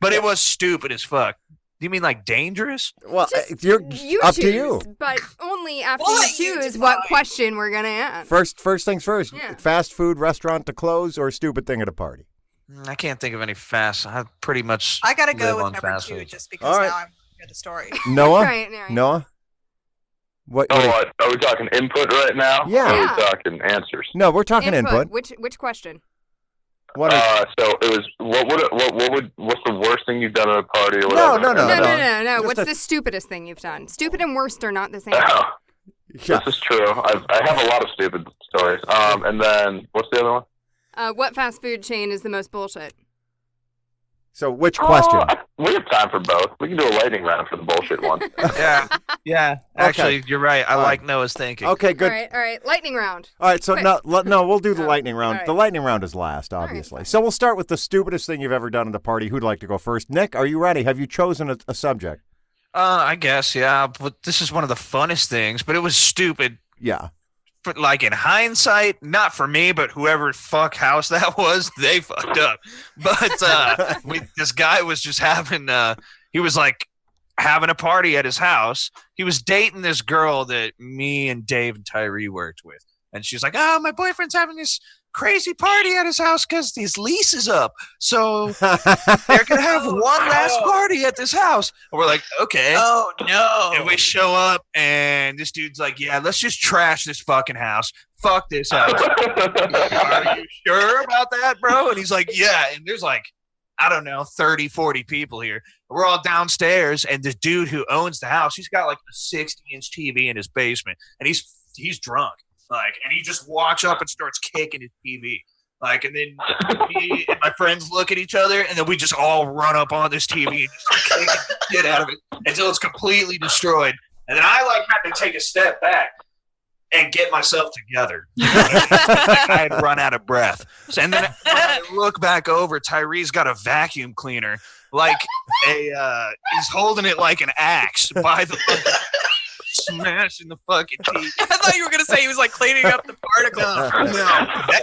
but it was stupid as fuck. Do you mean like dangerous? Well, Just you're you up choose, to you. but only after We'll you let you choose decide. what question we're gonna ask. First things first. Yeah. Fast food restaurant to close or stupid thing at a party? I can't think of any fast. I pretty much. I gotta live go with on number fast 2 food. just because All right. now I'm hear the story. Noah? Right. Noah? What? Oh, what are we talking input right now? Yeah. Or are Yeah. we talking answers? no, we're talking input. Which question? What are, So it was what's the worst thing you've done at a party or No, whatever? no, No. Just What's a- the stupidest thing you've done? Stupid and worst are not the same. Oh, yeah. this is true. I have a lot of stupid stories. And then what's the other one? What fast food chain is the most bullshit? So which question? We have time for both. We can do a lightning round for the bullshit one. Yeah. Actually, you're right. I All like Noah's thinking. Okay, good. All right. Lightning round. All right, so Quick. no, we'll do the Oh, lightning round. all right. The lightning round is last, right, obviously. fine. So we'll start with the stupidest thing you've ever done at a party. Who'd like to go first? Nick, are you ready? Have you chosen a subject? I guess, yeah. But this is one of the funnest things. But it was stupid. Yeah. But like in hindsight, not for me, but whoever fuck house that was, they fucked up. But this guy was just having he was like having a party at his house. He was dating this girl that me and Dave and Tyree worked with. And she's like, "Oh, my boyfriend's having this crazy party at his house because his lease is up. So they're gonna have one last party at this house." And we're like, "Okay." Oh no! And we show up, and this dude's like, "Yeah, let's just trash this fucking house. Fuck this house." Are you sure about that, bro? And he's like, "Yeah." And there's like, I don't know, 30, 40 people here. We're all downstairs, and the dude who owns the house, he's got like a 60-inch TV in his basement, and he's drunk. Like, and he just walks up and starts kicking his TV. Like, and then me and my friends look at each other, and then we just all run up on this TV and just start kicking the shit out of it until it's completely destroyed. And then I like had to take a step back and get myself together. You know what I mean? Like, I had run out of breath. And then when I look back over, Tyree's got a vacuum cleaner, like he's holding it like an axe by the smashing the fucking TV. I thought you were gonna say he was like cleaning up the particles.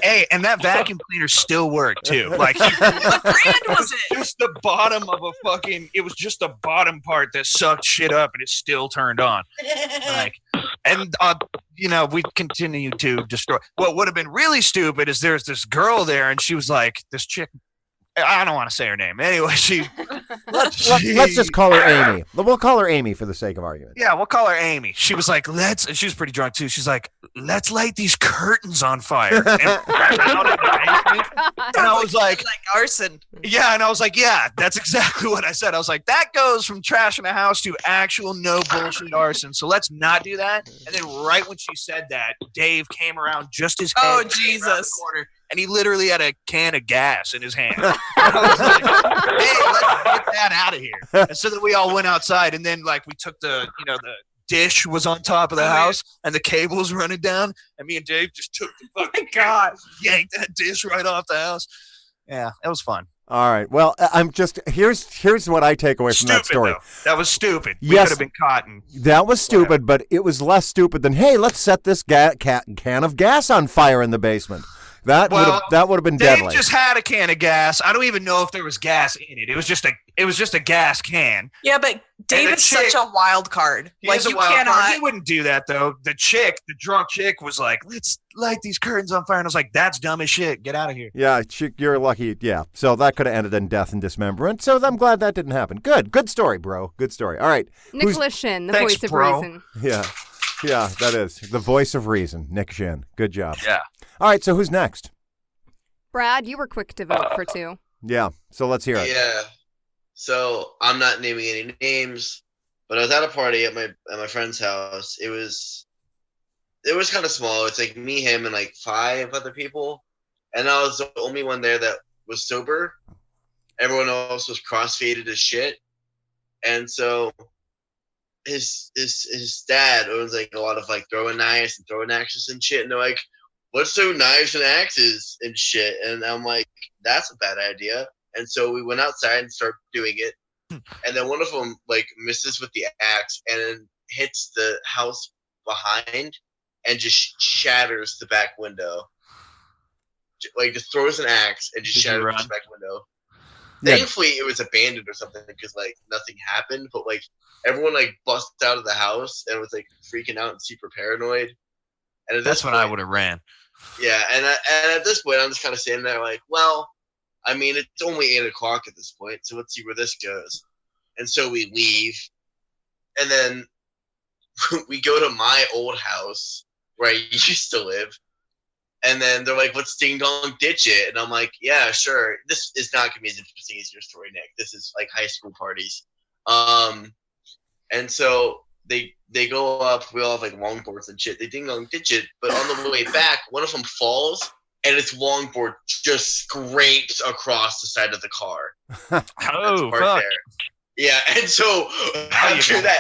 Hey, and that vacuum cleaner still worked too. Like, What brand was it? just the bottom of a fucking. It was just the bottom part that sucked shit up, and it still turned on. Like, and we continue to destroy. What would have been really stupid is there's this girl there, and she was like, this chick. I don't want to say her name. Anyway, Let's just call her Amy. We'll call her Amy for the sake of argument. Yeah, we'll call her Amy. She was like, and she was pretty drunk too. She's like, "Let's light these curtains on fire." And, out in the basement. And I was like arson. yeah, and I was like, yeah, that's exactly what I said. I was like, that goes from trashing a house to actual no bullshit arson. So let's not do that. And then right when she said that, Dave came around just his head. Oh, came around the Jesus. corner, and he literally had a can of gas in his hand. And I was like, hey, let's get that out of here. And so then we all went outside, and then like we took the dish was on top of the house, and the cable was running down, and me and Dave just took the fucking yanked that dish right off the house. Yeah, it was fun. All right. Well, I'm just here's what I take away from that story. Though. That was stupid. We Yes. could have been caught. And That was stupid, but it was less stupid than, hey, let's set this can of gas on fire in the basement. That would have been Dave deadly. just had a can of gas. I don't even know if there was gas in it. It was just a gas can. Yeah, but David's chick- such a wild card. He Like is a you wild card. cannot. He wouldn't do that though. The drunk chick was like, "Let's light these curtains on fire," and I was like, "That's dumb as shit. Get out of here." Yeah, you're lucky. Yeah. So that could have ended in death and dismemberment. So I'm glad that didn't happen. Good story, bro. Good story. All right. Nicholas Shinn, the Thanks, voice of bro. reason. Yeah, that is the voice of reason. Nick Shinn. Good job. Yeah. All right. So who's next? Brad, you were quick to vote for 2. Yeah. So let's hear it. Yeah. So I'm not naming any names, but I was at a party at my friend's house. It was kind of small. It's like me, him, and like 5 other people, and I was the only one there that was sober. Everyone else was cross-faded as shit, and so his dad owns like a lot of like throwing knives and throwing axes and shit, and they're like, "Let's throw knives and axes and shit," and I'm like, "That's a bad idea." And so we went outside and started doing it. And then one of them like misses with the axe and then hits the house behind and just shatters the back window. Like just throws an axe and just Did you shatters run? the back window. Yeah. Thankfully, it was abandoned or something because like nothing happened. But like everyone like busted out of the house and was like freaking out and super paranoid. And at That's this when I point, would have ran. yeah. And at this point, I'm just kind of standing there like, well, I mean, it's only 8:00 at this point, so let's see where this goes. And so we leave, and then we go to my old house where I used to live. And then they're like, let's ding dong ditch it. And I'm like, yeah, sure. This is not going to be as interesting as your story, Nick. This is like high school parties. And so they go up. We all have like longboards and shit. They ding dong ditch it. But on the way back, one of them falls and its longboard just scrapes across the side of the car. Oh, fuck. There. Yeah. And so after that,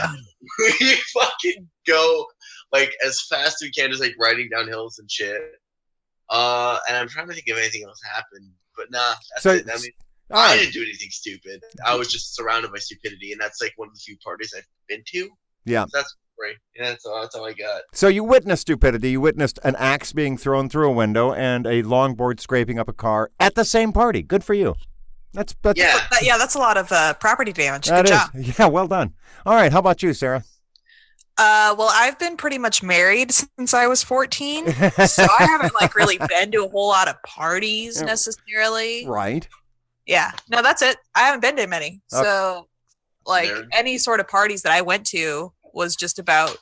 we fucking go like as fast as we can, just like riding down hills and shit. And I'm trying to think if anything else happened, but nah. That's So- it. I mean, All I right. didn't do anything stupid. I was just surrounded by stupidity, and that's like one of the few parties I've been to. Yeah. So that's great. Yeah, that's all I got. So you witnessed stupidity. You witnessed an axe being thrown through a window and a longboard scraping up a car at the same party. Good for you. That's Yeah. Yeah, that's a lot of property damage. that Good is. job. Yeah, well done. All right, how about you, Sarah? Well, I've been pretty much married since I was 14, so I haven't like really been to a whole lot of parties necessarily. Right. Yeah, no, that's it. I haven't been to many. Okay. So, like, Nerd. any sort of parties that I went to was just about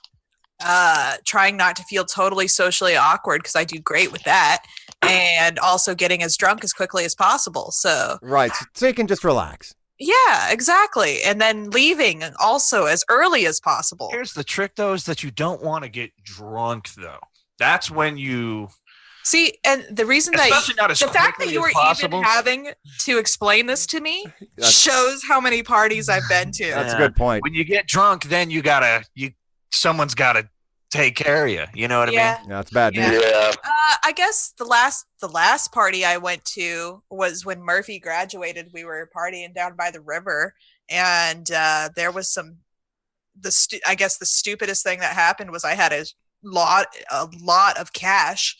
trying not to feel totally socially awkward because I do great with that, and also getting as drunk as quickly as possible. So, Right. So you can just relax. yeah, exactly. And then leaving also as early as possible. Here's the trick, though, is that you don't want to get drunk, though. That's when you, See, and the reason that especially not as the fact that quickly you as were possible. even having to explain this to me That's- shows how many parties I've been to. That's a Yeah. good point. When you get drunk, then someone's got to take care of you. You know what I mean? Yeah. That's bad Yeah. news. Yeah. I guess the last party I went to was when Murphy graduated. We were partying down by the river, and there was I guess the stupidest thing that happened was I had a lot of cash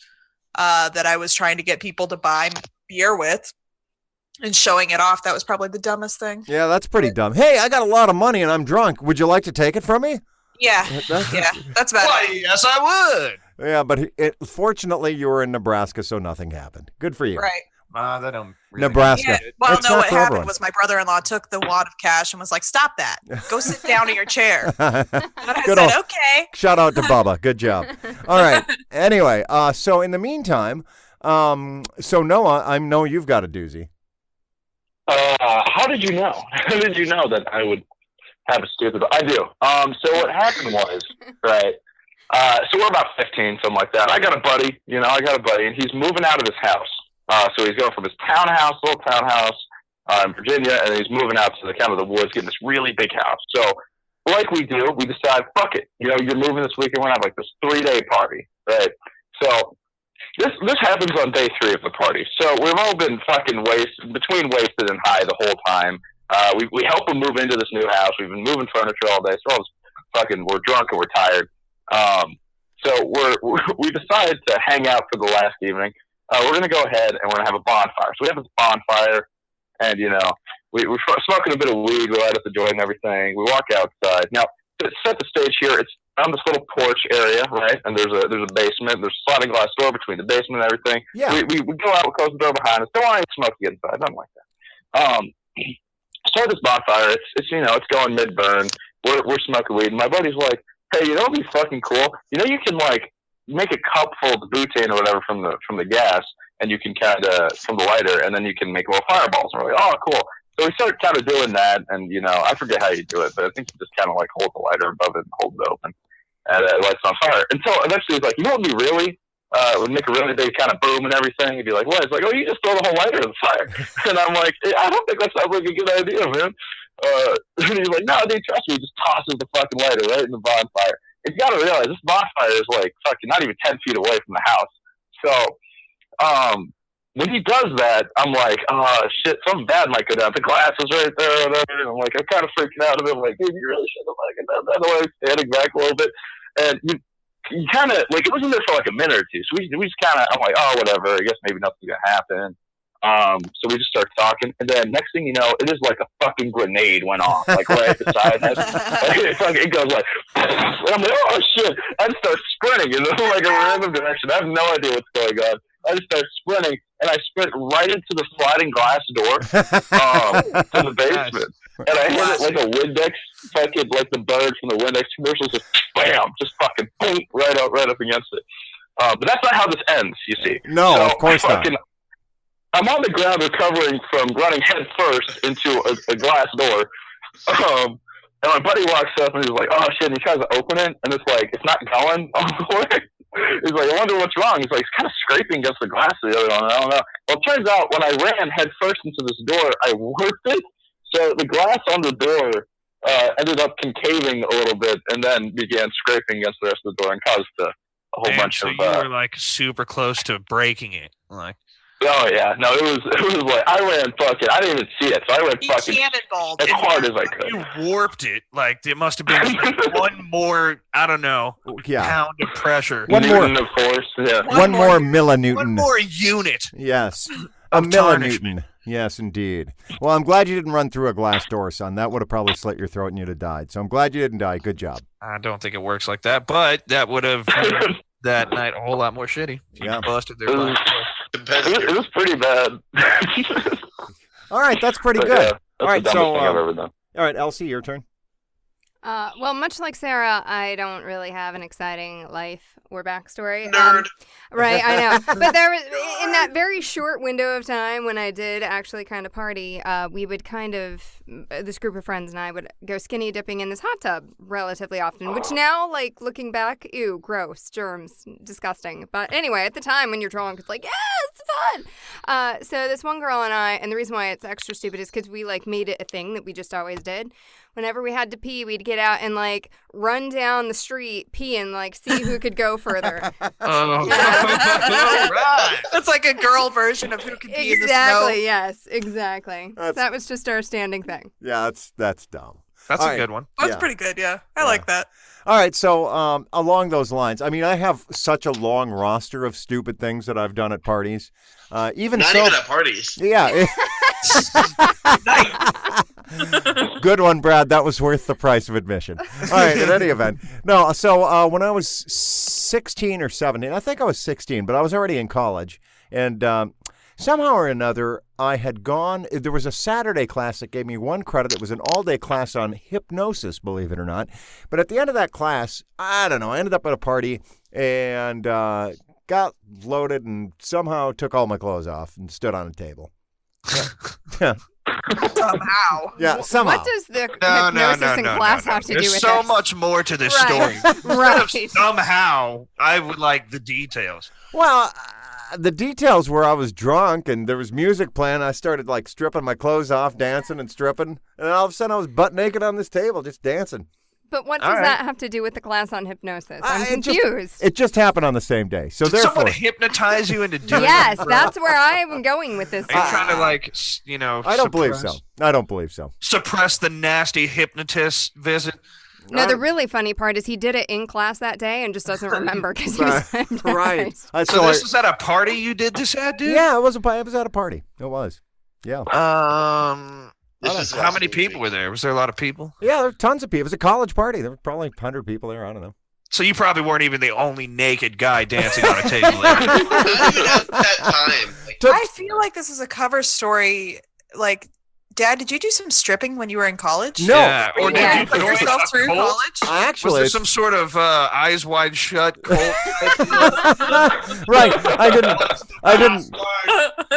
that I was trying to get people to buy beer with, and showing it off. That was probably the dumbest thing. Yeah, that's pretty dumb. Hey, I got a lot of money and I'm drunk. Would you like to take it from me? Yeah, That's- yeah, that's about Why, it. yes, I would. Yeah, but fortunately you were in Nebraska, so nothing happened. Good for you. Right. That don't really Nebraska. Yeah. Well, It's no, not what for happened everyone. was my brother-in-law took the wad of cash and was like, "Stop that! Go sit down in your chair." And I Good said, old- "Okay." Shout out to Bubba. Good job. All right. Anyway, so in the meantime, so Noah, I know you've got a doozy. How did you know? How did you know that I would have a stupid? I do. So what happened was, right? So we're about 15, something like that. I got a buddy, and he's moving out of his house. So he's going from his little townhouse in Virginia, and he's moving out to the kind of the woods, getting this really big house. So, like we do, we decide, fuck it. You're moving this weekend. We're gonna have like this 3-day party, right? So this happens on day 3 of the party. So we've all been fucking between wasted and high the whole time. We help him move into this new house. We've been moving furniture all day. So we're drunk and we're tired. So we decided to hang out for the last evening. We're going to go ahead and we're going to have a bonfire. So we have this bonfire, and, we're smoking a bit of weed. We light up the joint and everything. We walk outside. Now, to set the stage here, it's on this little porch area, right? And there's a basement. There's a sliding glass door between the basement and everything. Yeah. We go out, we close the door behind us. Don't want any smoke to get inside. Nothing like that. Start this bonfire. It's going mid-burn. We're smoking weed. And my buddy's like, hey, it'd be fucking cool. You can like make a cup full of butane or whatever from the gas, and you can kind of from the lighter, and then you can make little fireballs. And we're like, oh, cool. So we started kind of doing that, and I forget how you do it, but I think you just kind of like hold the lighter above it and hold it open, and it lights on fire. Until eventually it's like, what would be really would make a really big kind of boom and everything. You'd be like, what? It's like, oh, you just throw the whole lighter in the fire. And I'm like, I don't think that sounds like a good idea, man. And he's like, no, dude, trust me. He just tosses the fucking lighter right in the bonfire. And you got to realize this bonfire is like fucking not even 10 feet away from the house. So when he does that, I'm like, oh, shit, something bad might go down. The glass is right there or whatever. And I'm like, I'm kind of freaking out a bit. I'm like, dude, you really should have fucking done that. I'm standing back a little bit. And you kind of, like, it wasn't there for like a minute or two. So we just kind of, I'm like, oh, whatever. I guess maybe nothing's going to happen. So we just start talking, and then next thing you know, it is like a fucking grenade went off, like right beside us. It goes like, and I'm like, oh shit! I just start sprinting in like a random direction. I have no idea what's going on. I just start sprinting, and I sprint right into the sliding glass door to the basement. And I hit it like a Windex, fucking like the bird from the Windex commercials, just bam, just fucking boom, right up against it. But that's not how this ends, you see. No, so of course not. I'm on the ground recovering from running head first into a glass door. And my buddy walks up and he's like, oh shit, and he tries to open it, and it's like, it's not going all the way. He's like, I wonder what's wrong. He's like, it's kind of scraping against the glass of the other one. I don't know. Well, it turns out when I ran head first into this door, I worked it. So the glass on the door ended up concaving a little bit and then began scraping against the rest of the door and caused a whole bunch so of... you were like super close to breaking it. Like, oh, yeah. No, it was like, I ran fucking... I didn't even see it. So I ran fucking cannonballed as hard as I could. you warped it. Like, it must have been like one more, I don't know, pound of pressure. One more, of course. Yeah. one more millinewton. One more unit. Yes. A millinewton. Yes, indeed. Well, I'm glad you didn't run through a glass door, son. That would have probably slit your throat and you'd have died. So I'm glad you didn't die. Good job. I don't think it works like that, but that would have made that night a whole lot more shitty. Yeah. Busted their It was, glass door. it was pretty bad. All right, that's pretty But, good. yeah, that's All right, the dumbest so thing I've ever done. all right, Elsie, your turn. Well, much like Sarah, I don't really have an exciting life or backstory. Nerd. Right, I know. But there was, in that very short window of time when I did actually kind of party, we would kind of, this group of friends and I would go skinny dipping in this hot tub relatively often, which now, like, looking back, ew, gross, germs, disgusting. But anyway, at the time when you're drunk, it's like, yeah, it's fun. So this one girl and I, and the reason why it's extra stupid is because we, like, made it a thing that we just always did. Whenever we had to pee, we'd get out and, like, run down the street, pee, and, like, see who could go further. Oh, right. That's like a girl version of who could be in the snow. Exactly, yes, exactly. That was just our standing thing. Yeah, that's dumb. That's All a right. good one. That's Yeah. pretty good, yeah. I like that. All right, so along those lines, I mean, I have such a long roster of stupid things that I've done at parties. Not even at parties. Yeah. Good one, Brad. That was worth the price of admission. All right, in any event. No, so when I was 16 or 17, I think I was 16, but I was already in college. And somehow or another, I had gone, there was a Saturday class that gave me one credit. It was an all-day class on hypnosis, believe it or not. But at the end of that class, I don't know, I ended up at a party and got loaded and somehow took all my clothes off and stood on a table. Yeah. Somehow. Yeah, somehow. What does the hypnosis in class have to do There's with so this? much more to this Right. story. Right. Somehow, I would like the details. Well, the details were I was drunk and there was music playing. I started like stripping my clothes off, dancing and stripping. And all of a sudden I was butt naked on this table just dancing. But what does that have to do with the class on hypnosis? I'm It just- confused. It just happened on the same day. So Did therefore, someone hypnotize you into doing Yes, it? that's where I'm going with this. Are you trying to, like, you know, I don't believe so. I don't believe so. suppress the nasty hypnotist visit? No, the really funny part is he did it in class that day and just doesn't remember because he was Right. So this is at a party you did this at, dude? Yeah, it was at a party. It was. Yeah. How many people were there? Was there a lot of people? Yeah, there were tons of people. It was a college party. There were probably 100 people there. I don't know. So you probably weren't even the only naked guy dancing on a table. Not even at that time. Like, I feel like this is a cover story. Like, Dad, did you do some stripping when you were in college? No. Yeah. Or did Yeah. you Put join yourself a through cult? college? Actually, Was there some sort of eyes wide shut cult? right. I didn't.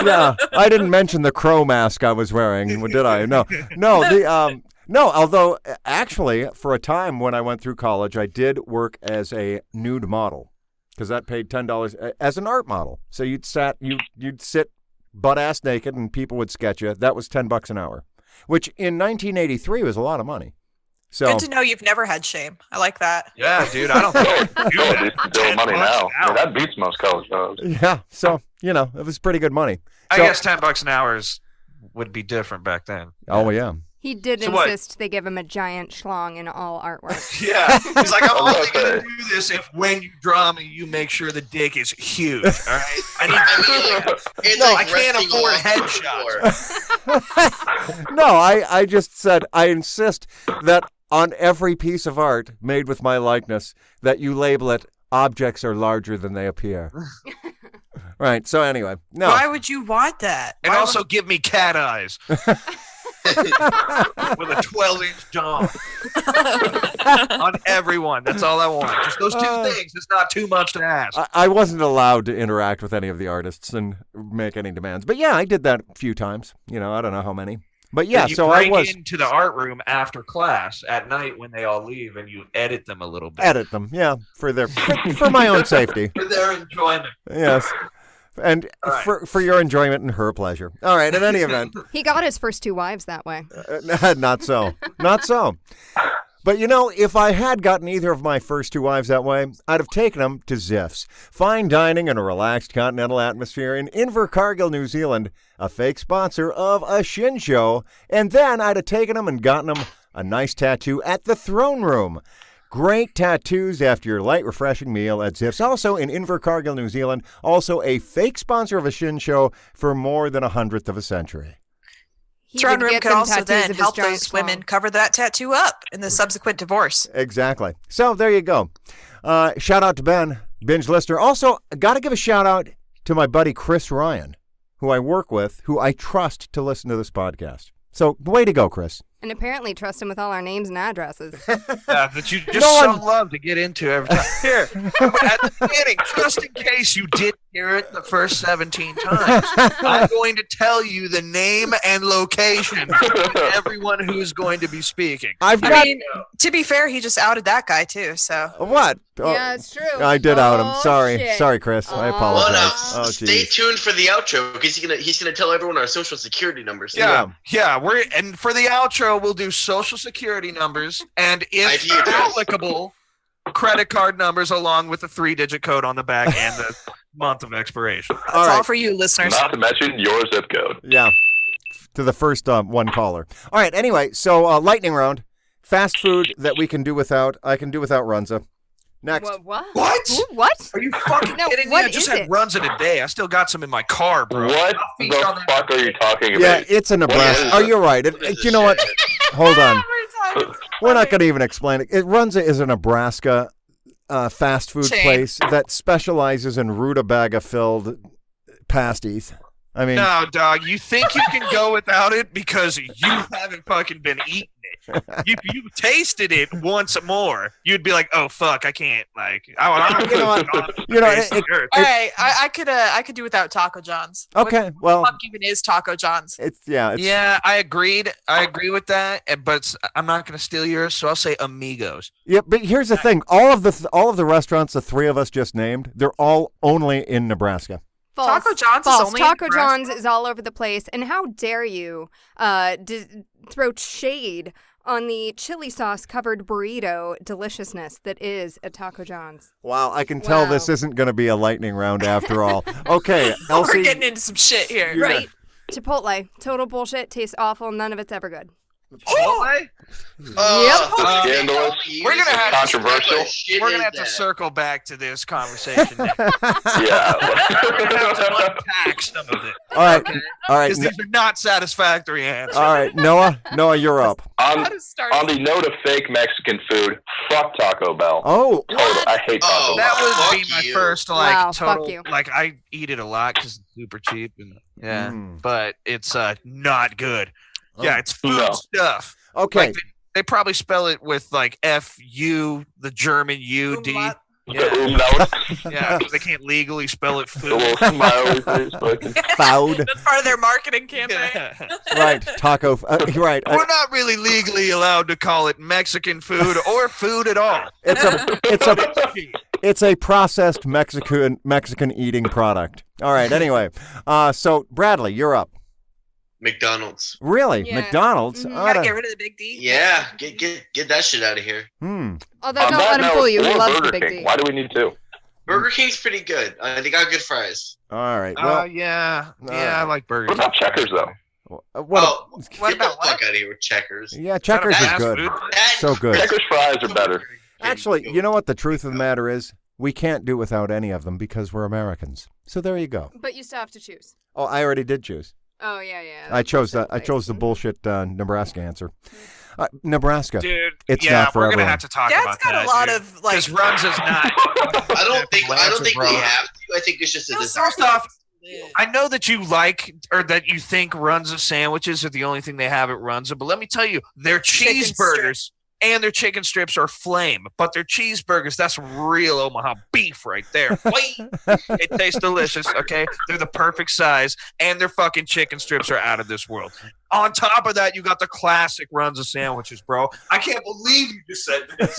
Yeah, I didn't mention the crow mask I was wearing, did I? No. No, although actually, for a time when I went through college, I did work as a nude model because that paid $10 as an art model. So you'd sit butt ass naked and people would sketch you. That was $10 an hour, which in 1983 was a lot of money. So Good to know you've never had shame. I like that. Yeah, dude. I don't think I could do Oh, that. it's still money now. $10 an hour. That beats most college jobs. yeah, so it was pretty good money. I So- guess $10 an hour would be different back then. Oh yeah. He did So what? insist they give him a giant schlong in all artwork. Yeah. He's like, I'm only Okay. going to do this if when you draw me, you make sure the dick is huge. All right? I need It's No, like I can't resting afford off the headshots. floor. No, I just said I insist that on every piece of art made with my likeness that you label it objects are larger than they appear. Right. So anyway, no. Why would you want that? And Why also give me cat eyes. With a 12-inch dong. On everyone. That's all I want. Just those two things. It's not too much to ask. I wasn't allowed to interact with any of the artists and make any demands. But yeah, I did that a few times. You know, I don't know how many. But yeah, you so I break was into the art room after class at night when they all leave, and you edit them a little bit edit them. Yeah, for my own safety. for their enjoyment. Yes. And All right. for your enjoyment and her pleasure. All right, in any event. He got his first 2 wives that way. Not so. Not so. But you know, if I had gotten either of my first 2 wives that way, I'd have taken them to Ziff's. Fine dining in a relaxed continental atmosphere in Invercargill, New Zealand, a fake sponsor of a Shinn Show. And then I'd have taken them and gotten them a nice tattoo at the Throne Room. Great tattoos after your light, refreshing meal at Ziff's. Also in Invercargill, New Zealand, also a fake sponsor of a Shinn Show for more than 100th of a century. He Throne would Room get could them also tattoos then of his help giant those women schlong. cover that tattoo up in the subsequent divorce. Exactly. So there you go. Shout out to Ben, binge listener. Also, got to give a shout out to my buddy Chris Ryan, who I work with, who I trust to listen to this podcast. So way to go, Chris. And apparently trust him with all our names and addresses. Yeah, that you just No so love to get into every time. Here, at the beginning, just in case you didn't hear it the first 17 times, I'm going to tell you the name and location of everyone who's going to be speaking. I've I got mean, to be fair, he just outed that guy too. So what? Oh, Yeah, it's true. I did out him. Oh, Sorry, shit. sorry, Chris. I Oh. apologize. Well, now, Oh, stay geez. tuned for the outro because he's gonna tell everyone our social security numbers. Yeah, and for the outro, we'll do social security numbers and, if IP address. applicable, credit card numbers along with the 3-digit code on the back and the month of expiration. that's All all, right. for you, listeners. Not to mention your zip code. Yeah. To the first one caller. All right. Anyway, so lightning round. Fast food that we can do without. I can do without Runza. Next. What? What? Ooh, what? Are you fucking No, kidding me? what I just is had it? runs in a day. I still got some in my car, bro. What I'll feast on the that. fuck are you talking Yeah, about? it's a Nebraska. is Oh, it? you're right. What is You know what? this shit? Hold on. Every time. We're not going to even explain it. Runza is a Nebraska fast food Chain. place that specializes in rutabaga-filled pasties. I mean, No, dog. You think you can go without it because you haven't fucking been eating it. If you tasted it once more, you'd be like, "Oh fuck, I can't." Like, I You know what? You know, it- All right, I could do without Taco John's. okay. Well, What the fuck even is Taco John's? it's yeah, I agreed. I agree with that, but I'm not going to steal yours, so I'll say amigos. Yeah, but here's the thing: all of the restaurants the three of us just named, they're all only in Nebraska. False. Taco John's False. is only in Taco Nebraska? John's is all over the place. And how dare you throw shade on the chili sauce covered burrito deliciousness that is a Taco John's? Wow, I can tell this Wow. isn't going to be a lightning round after all. Okay, We're Elsie. getting into some shit here. Yeah. Right. Chipotle. Total bullshit. Tastes awful. None of it's ever good. Chipotle? Scandalous. We're gonna have Controversial. We're gonna have to circle back to this conversation now. Yeah. We're gonna have to unpack some of it. All right, all right, Because these are not satisfactory answers. all right. Noah, you're up. How to start? On the note of fake Mexican food, fuck Taco Bell. Oh, Total. I hate Taco Oh, Bell. That would be Fuck my you. first Wow, fuck total. you. Like I eat it a lot because it's super cheap and Mm. but it's not good. Oh. Yeah, it's food No. stuff. okay. Like they probably spell it with like F-U, the German U-D. Umlaut. Yeah, Umlaut. yeah, 'cause they can't legally spell it The food. little smiley face. Fucking. Foud. That's part of their marketing campaign. Yeah. Right, taco. Right. We're not really legally allowed to call it Mexican food or food at all. It's a processed Mexican eating product. All right. Anyway, so Bradley, you're up. McDonald's. Really, Yeah. McDonald's? Mhm. Oughta- Gotta get rid of the big D. Yeah, get that shit out of here. Although, On don't that let him note, fool you. He or loves the Burger big King. D. Why do we need two? Burger King's pretty good. They got good fries. All right. Well, Yeah, I like Burger What about King. Checkers though? What? What Get about the what? fuck out of here with Checkers. Yeah, Checkers is fast good. food? So good. Checkers fries are better. Actually, you know what the truth of the matter is? We can't do without any of them because we're Americans. So there you go. But you still have to choose. Oh, I already did choose. Oh, yeah. I chose that. I chose the bullshit Nebraska answer. Nebraska. Dude, It's yeah, not for we're gonna everyone. have to talk Dad's about got that. a lot dude. of like. Because runs is not. I don't think we Bro. have to. I think it's just a desire. First off, I know that you like or that you think Runza sandwiches are the only thing they have at Runza, but let me tell you, their Chicken cheeseburgers and their chicken strips are flame, but their cheeseburgers, that's real Omaha beef right there. It tastes delicious, okay? They're the perfect size, and their fucking chicken strips are out of this world. On top of that, you got the classic Runza sandwiches, bro. I can't believe you just said this.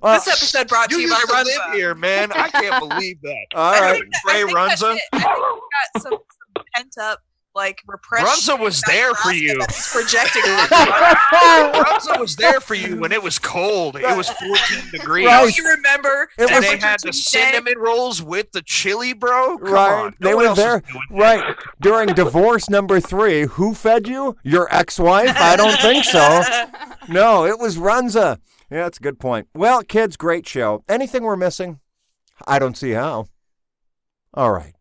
Well, This episode brought to You you by used to live Runza. here, man. I can't believe that. all I right. think Trey that's Runza? it. I think we got some pent up like repression. Runza was there for you. That he's projecting on. Runza was there for you when it was cold. It was 14 degrees. Right. You remember? It And was- they had the cinnamon rolls with the chili, bro. Come Right. on. They No one were else is there. doing that. Right. During divorce number 3, who fed you? Your ex-wife? I don't think so. No, it was Runza. Yeah, that's a good point. Well, kids, great show. Anything we're missing? I don't see how. All right.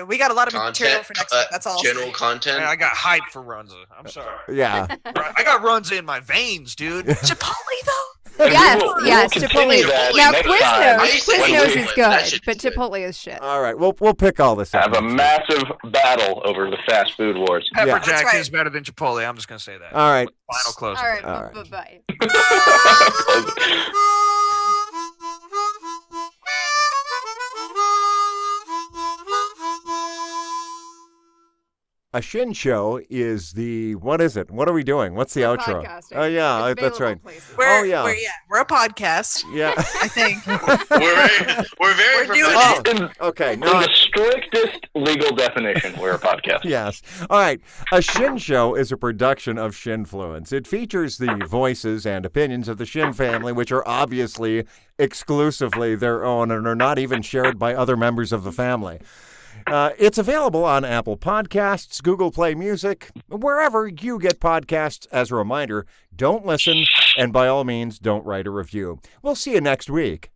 We got a lot of material Content, for next week. That's all. I'll general say. content. Man, I got hype for Runza. I'm sorry. Yeah. I got Runza in my veins, dude. Chipotle though. Yes, We'll yes, continue Chipotle. that Now, next time. Quiznos is That good, shit but is good. Chipotle is shit. All right. We'll pick all this up. Have a next week. massive battle over the fast food wars. Pepper Yeah. Jack That's right. is better than Chipotle. I'm just going to say that. All right. Final closing. All right, All right. bye-bye. A Shinn Show is the, what is it? What are we doing? What's the We're outro? podcasting. Oh, yeah, It's that's right. available places. We're, yeah. we're a podcast. Yeah. I think. We're very We're doing professional. Oh, okay. In No. the strictest legal definition, we're a podcast. Yes. All right. A Shinn Show is a production of Shinfluence. It features the voices and opinions of the Shinn family, which are obviously exclusively their own and are not even shared by other members of the family. It's available on Apple Podcasts, Google Play Music, wherever you get podcasts. As a reminder, don't listen, and by all means, don't write a review. We'll see you next week.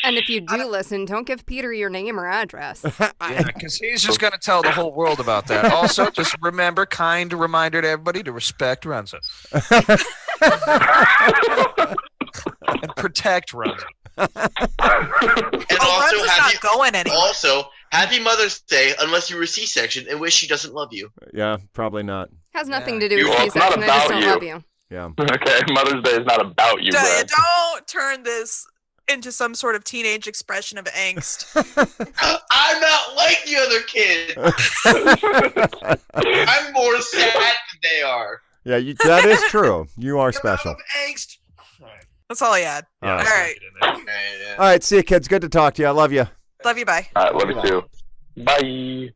And if you do listen, don't give Peter your name or address. Yeah, because he's just going to tell the whole world about that. Also, just remember, kind reminder to everybody to respect Runza. And protect Runza. And Oh, Runza's not going anywhere. also, happy Mother's Day, unless you were C-section and wish she doesn't love you. Yeah, probably not. Has nothing to do Well, with it's not C-section. I just about don't you. love you. Yeah. Okay, Mother's Day is not about you, Brad. Don't turn this into some sort of teenage expression of angst. I'm not like the other kids. I'm more sad than they are. Yeah, that is true. You are special. Of angst. That's all I had. All All right. right. Yeah. All right, see you, kids. Good to talk to you. I love you. Love you. Bye. All right, love you too. Bye.